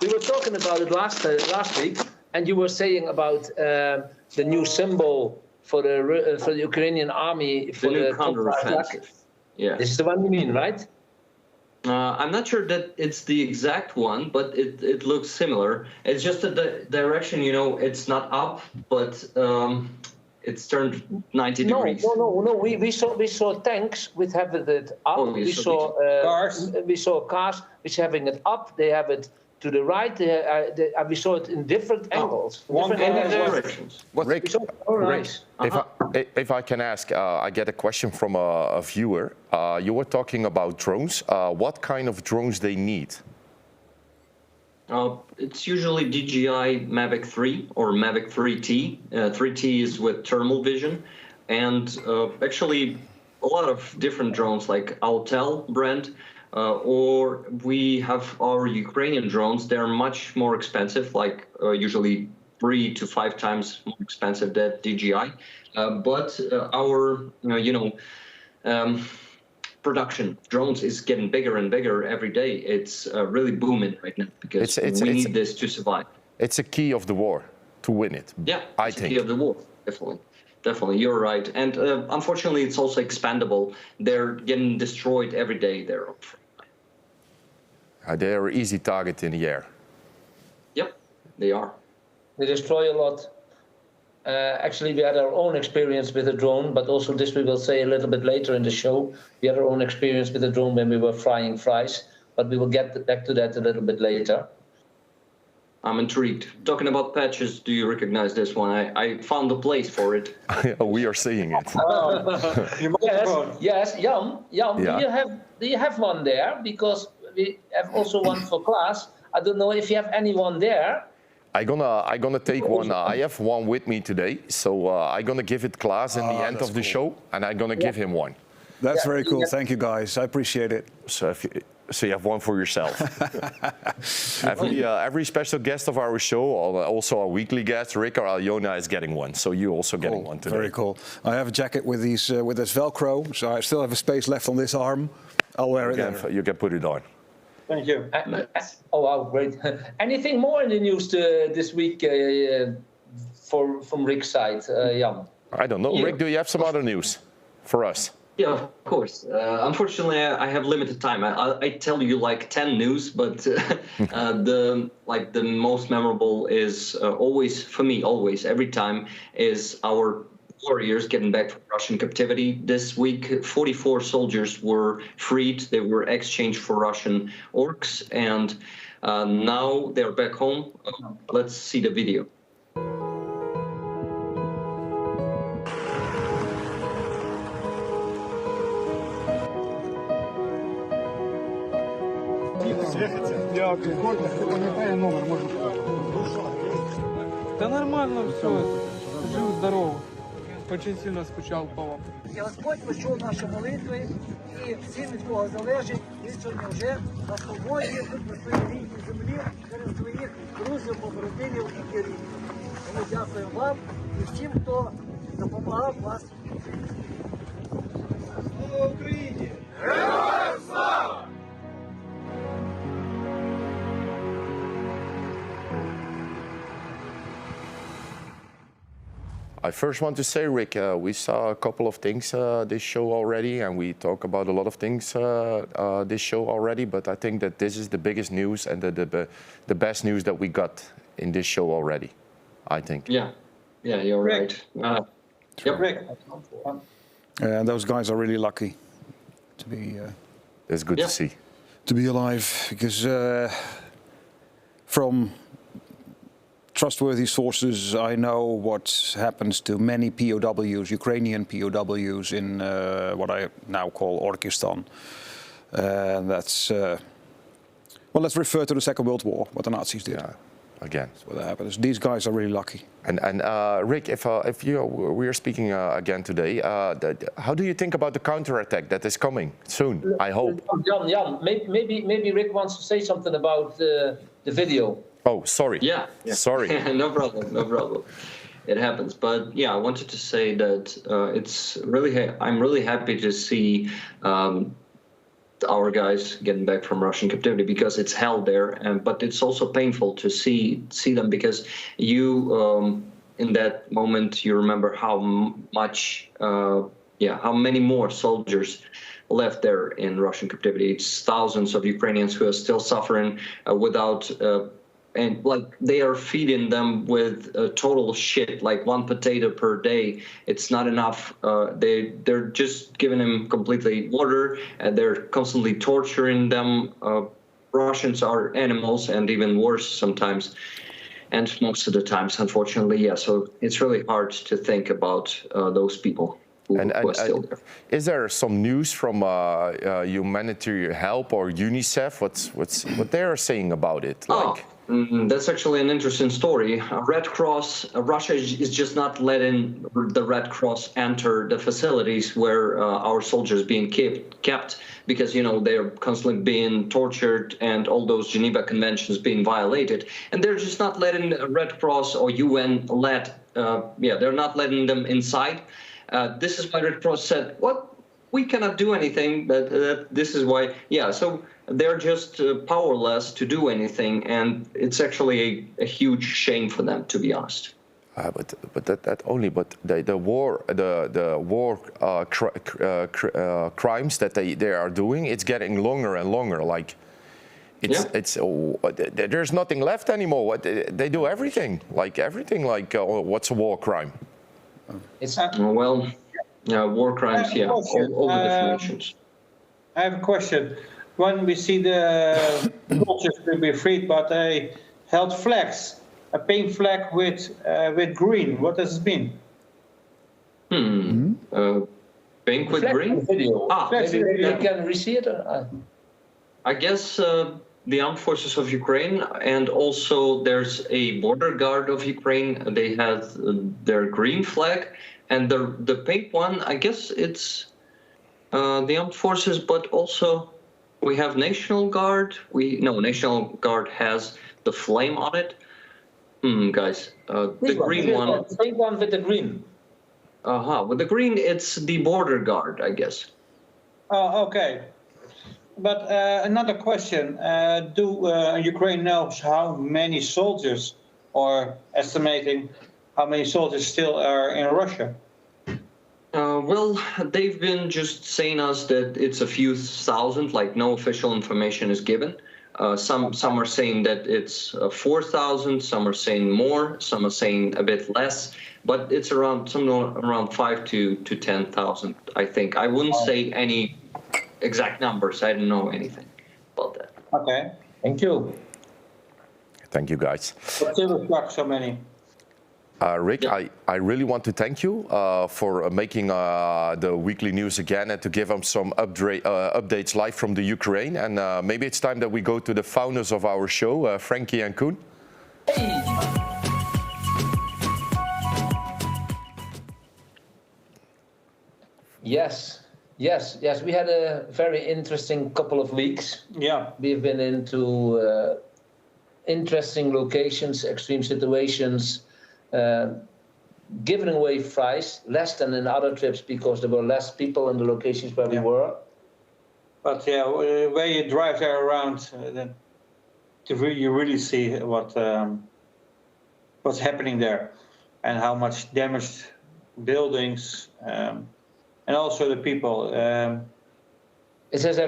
We were talking about it last week, and you were saying about the new symbol for the Ukrainian army for the new counteroffensive. Yeah. This is the one you mean, right? I'm not sure that it's the exact one, but it looks similar. It's just that the direction, it's not up, but it's turned 90 degrees. No. We saw tanks which have it up. We saw cars. We saw cars which having it up. They have it to the right. We saw it in different angles. Different directions. Rick, if I can ask, I get a question from a viewer. You were talking about drones. What kind of drones they need? It's usually DJI Mavic 3 or Mavic 3T. 3T is with thermal vision, and actually a lot of different drones like Autel brand, or we have our Ukrainian drones. They're much more expensive, like usually 3 to 5 times more expensive than DJI. But our, production drones is getting bigger and bigger every day. It's really booming right now because we need this to survive. It's a key of the war to win it. Yeah, I it's think. a key of the war, definitely. You're right, and unfortunately, it's also expandable. They're getting destroyed every day. They are an easy target in the air. Yep, they are. They destroy a lot. Actually, we had our own experience with a drone, but also this we will say a little bit later in the show. We had our own experience with a drone when we were frying fries, but we will get back to that a little bit later. I'm intrigued. Talking about patches, do you recognize this one? I found a place for it. We are seeing it. Yes, Jan, Yeah. do you have one there? Because we have also one for class. I don't know if you have anyone there. I'm gonna take one. I have one with me today, so I'm gonna give it Klaas in the end of the show, and I'm gonna give him one. That's very cool. Thank you, guys. I appreciate it. So you have one for yourself. Every special guest of our show, also our weekly guest, Rick or Aljona, is getting one. So you also getting one today. Very cool. I have a jacket with this Velcro, so I still have a space left on this arm. I'll wear it. You can put it on. Thank you. Oh wow, great! Anything more in the news this week from Rick's side, Jan? I don't know. Yeah. Rick, do you have some other news for us? Yeah, of course. Unfortunately, I have limited time. I tell you like 10 news, but the most memorable is always for me, every time is our warriors getting back from Russian captivity. This week, 44 soldiers were freed. They were exchanged for Russian orcs, and now they're back home. Let's see the video. Да нормально все, жив, здорово. Очень сильно скучал по вам. І Господь почув наші молитви, і всім від кого залежить, він сьогодні вже на свободі, тут на своїй рідній землі, серед своїх друзів, побратимів і керівників. Тому дякую вам і всім, хто допомагав вас. Слава Україні! Героям слава! I first want to say, Rick, we saw a couple of things this show already, and we talk about a lot of things this show already, but I think that this is the biggest news and the best news that we got in this show already, I think. Yeah, you're right. Yep. Rick. And those guys are really lucky to be... It's good to see. To be alive, because from trustworthy sources, I know what happens to many POWs, Ukrainian POWs in what I now call Orkistan. That's, well, let's refer to the Second World War, what the Nazis did. Yeah, again. That's what happens. These guys are really lucky. And Rick, if we are speaking again today, how do you think about the counterattack that is coming soon, I hope? Jan, maybe Rick wants to say something about the video. Oh, sorry. Yeah. Sorry. No problem. It happens. But yeah, I wanted to say that I'm really happy to see our guys getting back from Russian captivity, because it's hell there, but it's also painful to see them, because you in that moment you remember how many more soldiers left there in Russian captivity. It's thousands of Ukrainians who are still suffering without. And like they are feeding them with total shit, like one potato per day. It's not enough. They're just giving them completely water, and they're constantly torturing them. Russians are animals, and even worse sometimes, and most of the times, unfortunately. Yeah, so it's really hard to think about those people who are still there. Is there some news from humanitarian help or UNICEF? What they are saying about it? Like. That's actually an interesting story. Red Cross, Russia is just not letting the Red Cross enter the facilities where our soldiers being kept, because they're constantly being tortured and all those Geneva Conventions being violated, and they're just not letting Red Cross or UN they're not letting them inside. This is why Red Cross said, "What? We cannot do anything." This is why. Yeah, so. They're just powerless to do anything, and it's actually a huge shame for them, to be honest. But the war crimes that they are doing, it's getting longer and longer. Like there's nothing left anymore. They do everything. Like what's a war crime? War crimes, all the definitions. I have a question. When we see the soldiers will be freed, but they held flags, a pink flag with green. What does it mean? Pink with green? Maybe you can see it. I guess the armed forces of Ukraine, and also there's a border guard of Ukraine. They had their green flag, and the pink one. I guess it's the armed forces, but also. We have National Guard. National Guard has the flame on it. Guys, the green one. The same one with the green. With the green, it's the border guard, I guess. Oh, okay. But another question: do Ukraine knows how many soldiers, or estimating how many soldiers still are in Russia? They've been just saying us that it's a few thousand, like no official information is given. Some are saying that it's 4,000, some are saying more, some are saying a bit less, but it's around 5 to 10,000, I think. I wouldn't say any exact numbers. I don't know anything about that. Okay. Thank you. Thank you, guys. But still so many. Rick, I really want to thank you for making the weekly news again and to give them some updates live from the Ukraine. And maybe it's time that we go to the founders of our show, Franky and Coen. Yes. We had a very interesting couple of weeks. Yeah. We've been into interesting locations, extreme situations, giving away fries, less than in other trips because there were less people in the locations where we were. But yeah, where you drive there around, then you really see what's happening there, and how much damaged buildings, and also the people. It's an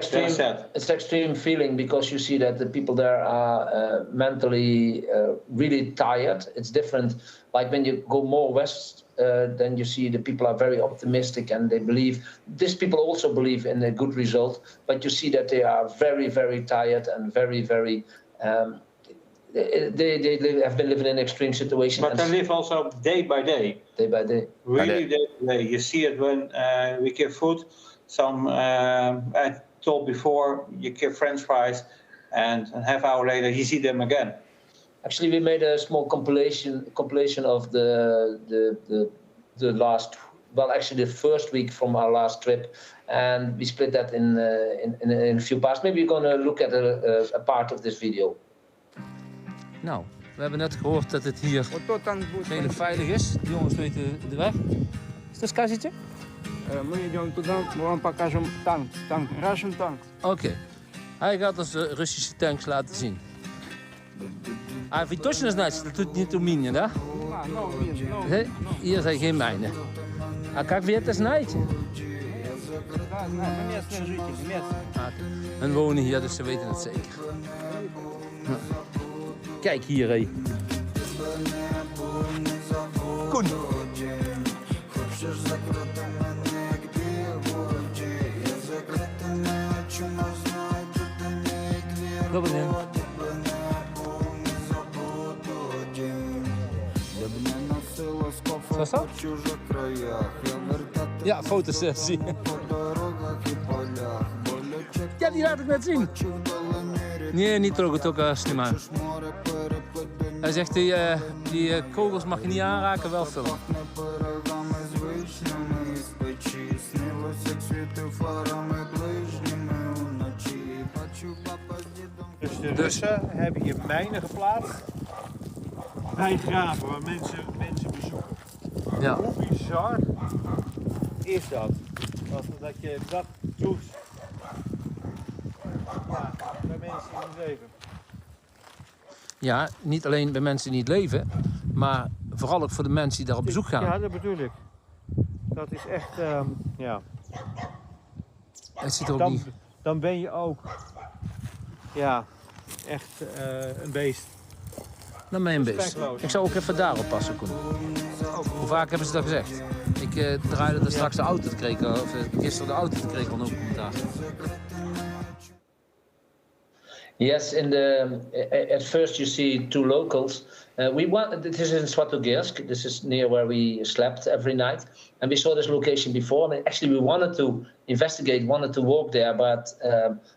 extreme feeling because you see that the people there are mentally really tired. It's different. Like when you go more west, then you see the people are very optimistic and they believe. These people also believe in a good result, but you see that they are very, very tired and very, very. They have been living in extreme situations. But they live also day by day. Day by day. Really day by day. You see it when we give food. Some, I told before, you give French fries, and a half hour later you see them again. Actually, we made a small compilation of the last, well, actually the first week from our last trip, and we split that in a few parts. Maybe you're going to look at a part of this video. Nou, we hebben net gehoord dat het hier redelijk veilig is. De jongens weten de weg. Is dat скажите? Мы идем туда, мы вам покажем танк, Russian tank. Oké. Hij gaat ons de Russische tanks laten zien. А вы точно знаете, что тут нету мин, да? Hier zijn geen mijnen. А как вы это знаете? Да, мы местные жители, местные. En wonen hier, dus ze weten het zeker. Nou. Kijk hier, hé. Koen. Добрий день. Що? Ja, fotosessie. Ja, die laat ik net zien. Nee, niet trokken, ook slimmer. Hij zegt, die kogels mag je niet aanraken, wel filmen. Dus de Russen hebben hier mijnen geplaatst bij graven waar mensen bezoeken. Ja. Hoe bizar is dat? Dat je dat doet bij mensen in het leven. Ja, niet alleen bij mensen die het leven, maar vooral ook voor de mensen die daar op bezoek gaan. Ja, dat bedoel ik. Dat is echt, ja. Het ziet er ook niet... Dan ben je ook, ja, echt een beest. Dan ben je een beest. Ik zou ook even daarop passen, Koen. Hoe vaak hebben ze dat gezegd? Ik draaide er straks de auto te kregen, of gisteren de auto te kregen van ook commentaar. Yes, at first you see two locals. This is in Svatogersk. This is near where we slept every night, and we saw this location before. And actually, we wanted to investigate, wanted to walk there, but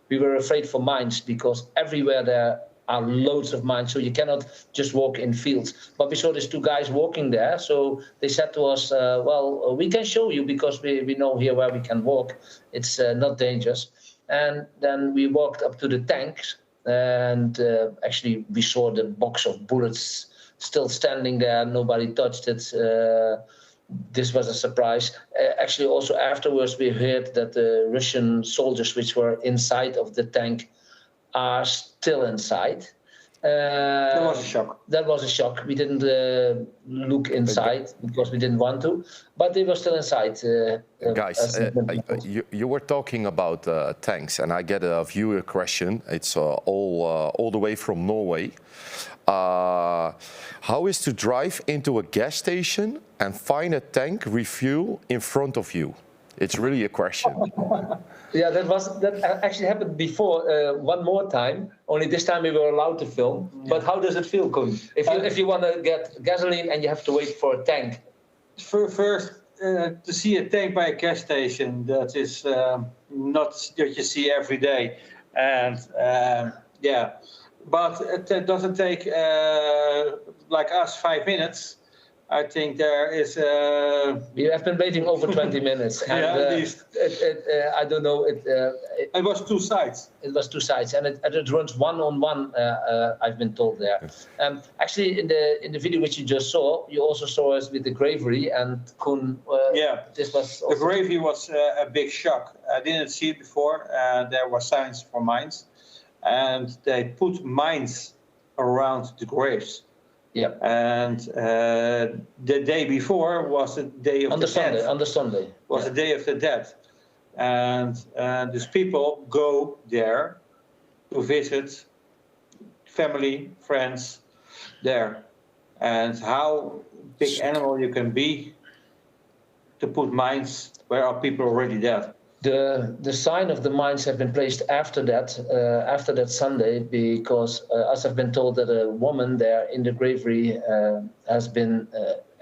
we were afraid for mines because everywhere there are loads of mines, so you cannot just walk in fields. But we saw these two guys walking there, so they said to us, "Well, we can show you because we know here where we can walk. It's not dangerous." And then we walked up to the tanks. And actually, we saw the box of bullets still standing there. Nobody touched it. This was a surprise. Actually, also afterwards, we heard that the Russian soldiers, which were inside of the tank, are still inside. That was a shock. That was a shock. We didn't look inside because we didn't want to, but they were still inside. Guys, you were talking about tanks, and I get a viewer question. It's all the way from Norway. How is to drive into a gas station and find a tank refuel in front of you? It's really a question. Yeah, that actually happened before one more time. Only this time we were allowed to film. Yeah. But how does it feel, Koen? If you want to get gasoline and you have to wait for a tank? First, to see a tank by a gas station, that is not that you see every day. And but it doesn't take like us 5 minutes. I think there is. We have been waiting over 20 minutes, and yeah, at least. I don't know. It was two sides. It was two sides, and it runs one-on-one. I've been told there. Actually, in the video which you just saw, you also saw us with the gravery and Coen. Yeah, this was the gravery was a big shock. I didn't see it before. There were signs for mines, and they put mines around the graves. Yeah, and the day before was the day of the dead. On the Sunday was the day of the dead, and these people go there to visit family, friends there, and how big animal you can be to put mines where are people already dead. The sign of the mines have been placed after that Sunday, because as I've been told that a woman there in the gravery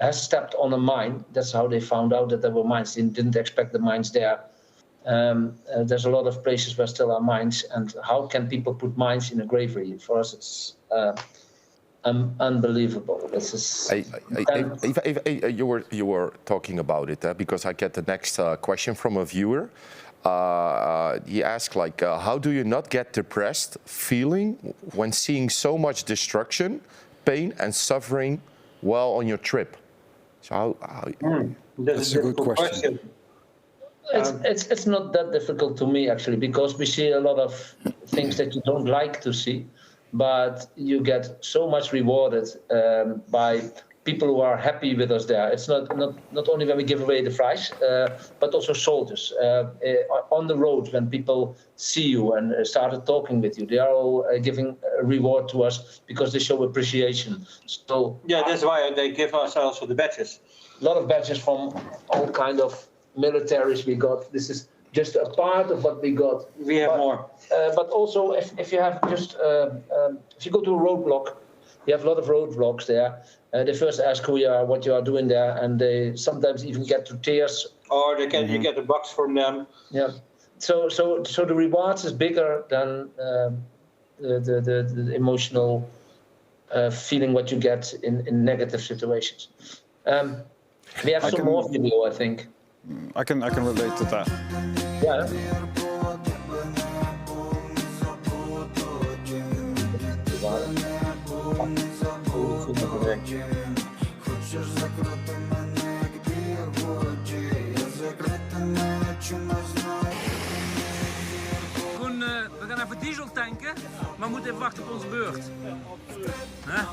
has stepped on a mine. That's how they found out that there were mines. They didn't expect the mines there. There's a lot of places where still are mines, and how can people put mines in a gravery? For us, it's unbelievable. This is. You were talking about it because I get the next question from a viewer. He asked, like, how do you not get depressed feeling when seeing so much destruction, pain, and suffering while on your trip? So That's a good question. It's not that difficult to me, actually, because we see a lot of things that you don't like to see. But you get so much rewarded by people who are happy with us there. It's not only when we give away the fries, but also soldiers. On the road, when people see you and started talking with you, they are all giving a reward to us because they show appreciation. So yeah, that's why they give us also the badges. A lot of badges from all kind of militaries we got. This is just a part of what we got. We have more. But also, if you have just, if you go to a roadblock, you have a lot of roadblocks there. They first ask who you are, what you are doing there, and they sometimes even get to tears. Or they can you get a box from them. Yeah. So the rewards is bigger than the emotional feeling what you get in negative situations. We have some more video, I think. I can relate to that. Yeah. Koen, we gaan even diesel tanken, maar we moeten even wachten op onze beurt. Huh?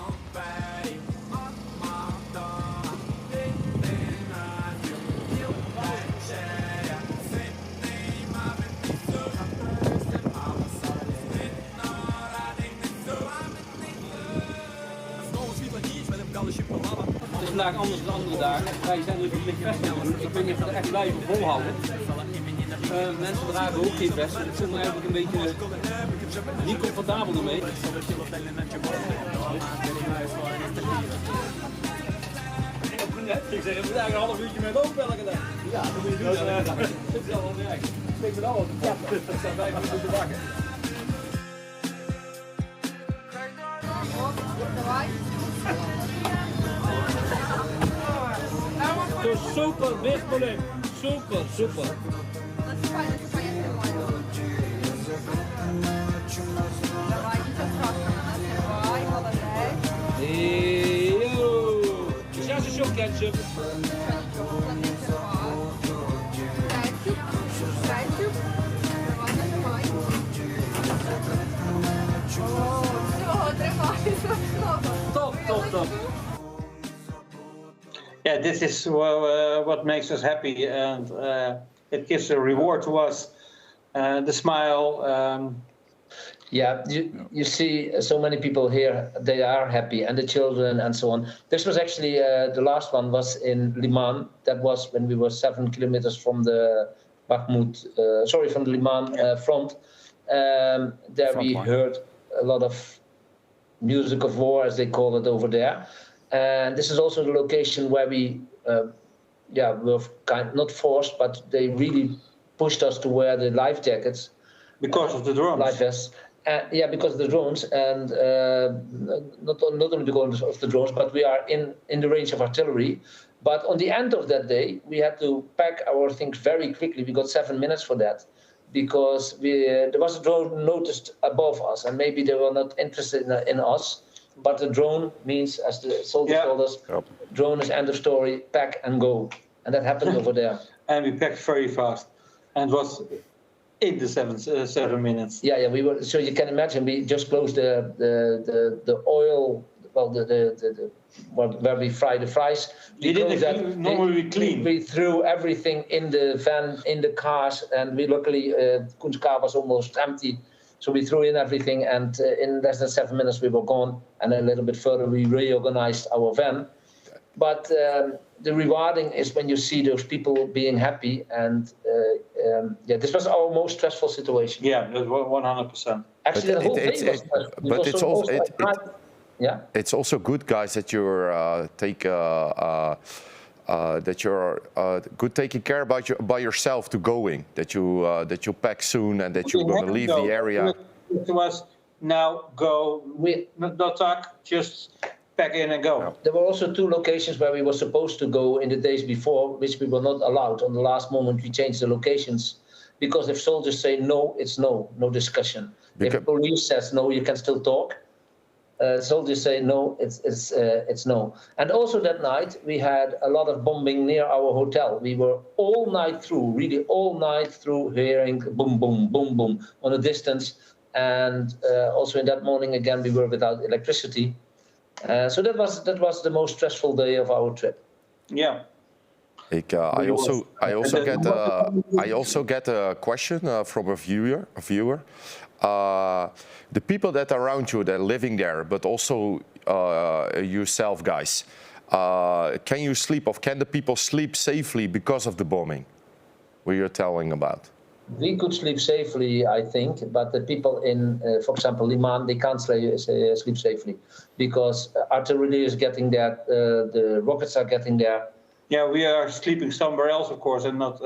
Het is vandaag anders dan andere dagen. Wij zijn nu verplicht vesten. Dus ik weet niet of we het echt blijven volhouden. Mensen dragen ook geen vesten. Ik voel me eigenlijk een beetje niet comfortabel ermee. Ik zeg, vandaag een half uurtje met lopen elke dag. Ja, dat moet je doen. Dat is al wel werk. Ik steek me al op de pap. Dat staat 5 minuten te wakken. Super, без проблем. Super, super. Сейчас еще кетчуп. Top. Yeah, this is what makes us happy, and it gives a reward to us. The smile. Yeah, you see so many people here, they are happy, and the children and so on. This was actually, the last one was in Liman. That was when we were 7 kilometers from the from the Liman front. There we heard a lot of music of war, as they call it over there. And this is also the location where we, were not forced, but they really pushed us to wear the life jackets. Because of the drums. Life vests. Yeah, because of the drones, and not only because of the drones, but we are in the range of artillery. But on the end of that day, we had to pack our things very quickly. We got 7 minutes for that, because there was a drone noticed above us, and maybe they were not interested in us. But the drone means, as the soldiers told us, drone is end of story, pack and go. And that happened over there. And we packed very fast, and was in the 7 minutes. Yeah, we were. So you can imagine, we just closed the oil, well, where we fry the fries. Normally we clean. We threw everything in the van, in the cars, and we luckily Koen's car was almost empty. So we threw in everything, and in less than 7 minutes we were gone. And a little bit further, we reorganized our van. But the rewarding is when you see those people being happy. And this was our most stressful situation. Yeah, 100%. Actually, the whole day was stressful. But it's also it's also good, guys, that you're good taking care by yourself to going. That you pack soon and that you're going to leave the area. It was now go. Not talk, just pack in and go. There were also 2 locations where we were supposed to go in the days before, which we were not allowed. On the last moment, we changed the locations, because if soldiers say no, it's no discussion. If police says no, you can still talk. Soldiers say no, it's no. And also that night, we had a lot of bombing near our hotel. We were all night through, really all night through, hearing boom, boom, boom, boom on a distance. And also in that morning, again, we were without electricity. So that was the most stressful day of our trip. Yeah. I also get a question from a viewer. The people that are around you, that are living there, but also yourself, guys. Can you sleep, or can the people sleep safely because of the bombing? What you're telling about? We could sleep safely, I think, but the people in, for example, Liman, they can't sleep safely, because artillery is getting there, the rockets are getting there. Yeah, we are sleeping somewhere else, of course, and not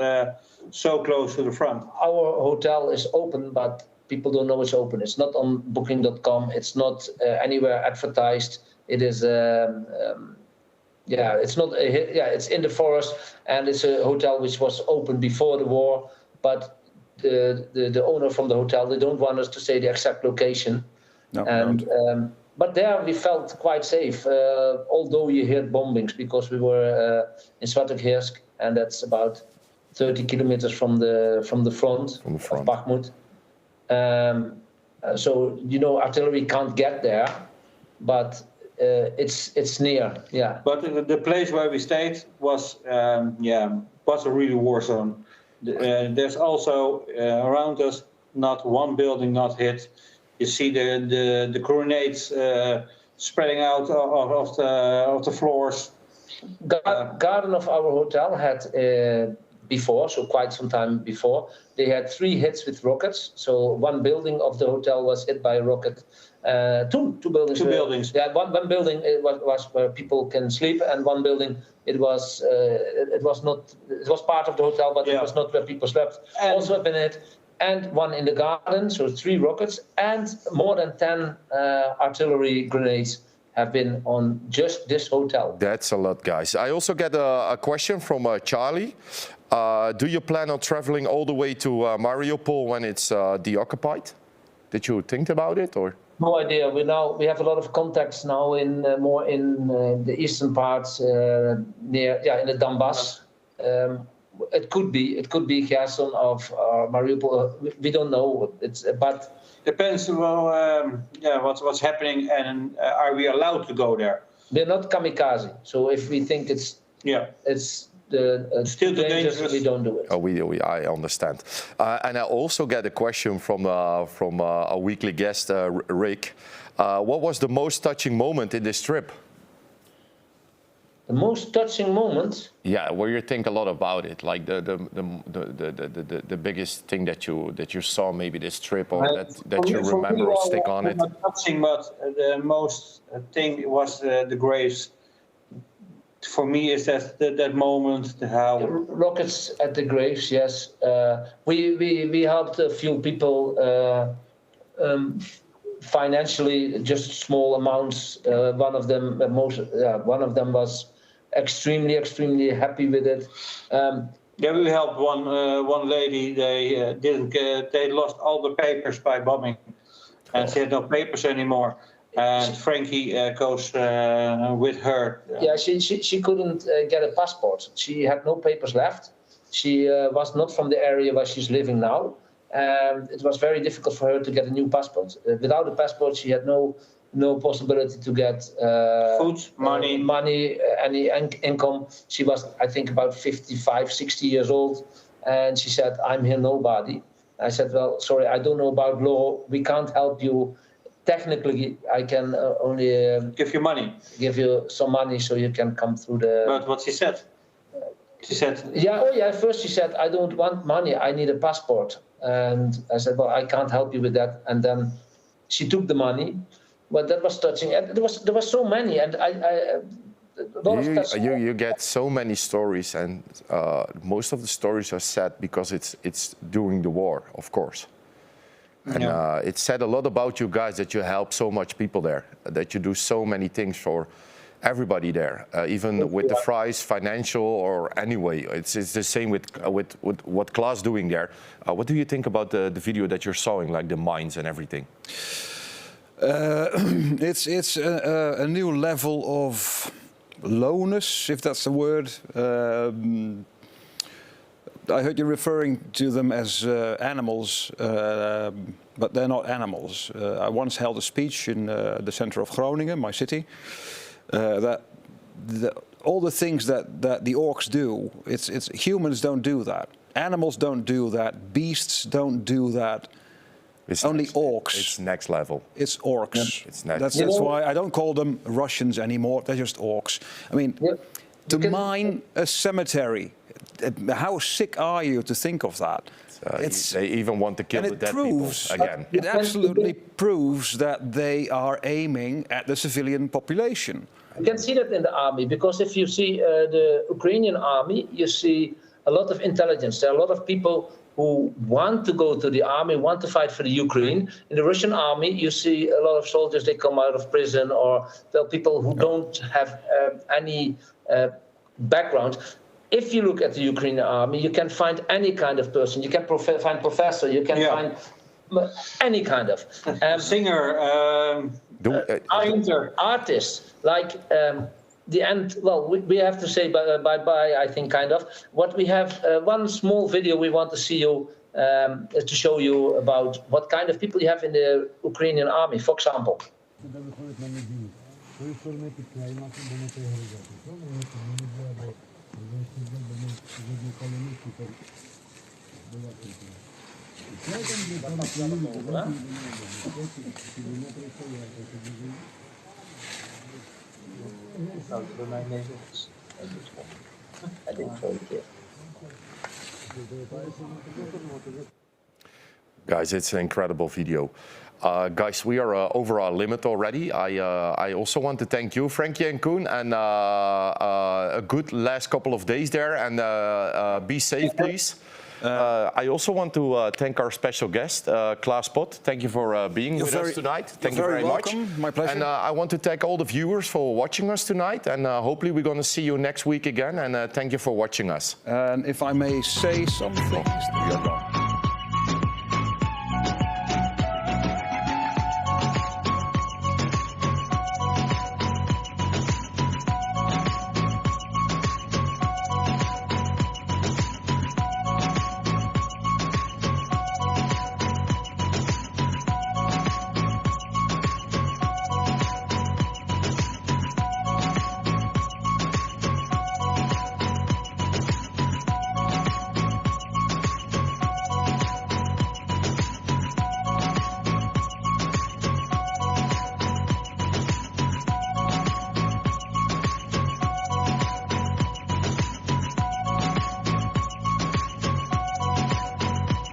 so close to the front. Our hotel is open, but people don't know it's open. It's not on booking.com. It's not anywhere advertised. It is, it's not. It's in the forest, and it's a hotel which was open before the war. But the owner from the hotel, they don't want us to say the exact location. But there we felt quite safe, although you heard bombings, because we were in Svatoghersk, and that's about 30 kilometers from the front of Bakhmut. So artillery can't get there, but it's near. Yeah. But the place where we stayed was a really war zone. There's also around us not one building not hit. You see the grenades spreading out of the floors. Garden of our hotel had before, so quite some time before, they had 3 hits with rockets. So one building of the hotel was hit by a rocket. Two buildings. Two buildings. Yeah, one building was where people can sleep, and one building it was part of the hotel, but it was not where people slept. And also have been hit. And one in the garden, so 3 rockets, and more than 10 artillery grenades have been on just this hotel. That's a lot, guys. I also get a question from Charlie. Do you plan on traveling all the way to Mariupol when it's deoccupied? Did you think about it, or? No idea. We have a lot of contacts now in more in the eastern parts in the Donbass. It could be Kherson of Mariupol. We don't know. But depends. What's happening, and are we allowed to go there? We're not kamikaze. So if we think it's still too dangerous, we don't do it. I understand. And I also get a question from a weekly guest, Rick. What was the most touching moment in this trip? The most touching moment? Yeah, where you think a lot about it, like the biggest thing that you saw maybe this trip, or that you remember or stick on it. Not touching, but the most thing was the graves. For me, is that moment how rockets at the graves. Yes, we helped a few people financially, just small amounts. One of them was extremely happy with it. Yeah, we helped one lady. They they lost all the papers by bombing, and she had no papers anymore. And Franky goes with her. Yeah, she couldn't get a passport. She had no papers left. She was not from the area where she's living now. It was very difficult for her to get a new passport. Without a passport, she had no possibility to get food, money, any income. She was, I think, about 55, 60 years old, and she said, "I'm here nobody." I said, "Well, sorry, I don't know about law. We can't help you. Technically, I can only give you money, give you some money so you can come through the." But what she said? She said, yeah. First she said, "I don't want money. I need a passport." And I said, "Well, I can't help you with that." And then she took the money, but that was touching. And there was so many, and you get so many stories, and most of the stories are sad because it's during the war, of course. And it said a lot about you guys that you help so much people there, that you do so many things for everybody there, even with the fries, financial or anyway. It's the same with what Klaas doing there. What do you think about the video that you're showing, like the mines and everything? It's a new level of lowness, if that's the word. I heard you referring to them as animals, but they're not animals. I once held a speech in the center of Groningen, my city, that all the things that the orcs do, it's humans don't do that. Animals don't do that. Beasts don't do that. It's only orcs. It's next level. It's orcs. Yep. It's next. That's why I don't call them Russians anymore. They're just orcs. I mean, to mine a cemetery. How sick are you to think of that? They even want to kill the dead people again. It absolutely proves that they are aiming at the civilian population. You can see that in the army, because if you see the Ukrainian army, you see a lot of intelligence. There are a lot of people who want to go to the army, want to fight for the Ukraine. In the Russian army, you see a lot of soldiers, they come out of prison, or there are people who don't have any background. If you look at the Ukrainian army, you can find any kind of person. You can find professor, you can find any kind of singer, painter, artist. Like the end. Well, we have to say bye. I think kind of. What we have one small video we want to see you to show you about what kind of people you have in the Ukrainian army. For example. Guys, it's an incredible video. Guys, we are over our limit already. I also want to thank you, Franky and Coen, and a good last couple of days there, and be safe, please. I also want to thank our special guest, Klaas Pot. Thank you for being with us tonight. Thank you very much. My pleasure. And I want to thank all the viewers for watching us tonight, and hopefully we're going to see you next week again, and thank you for watching us. And if I may say something... You're gone.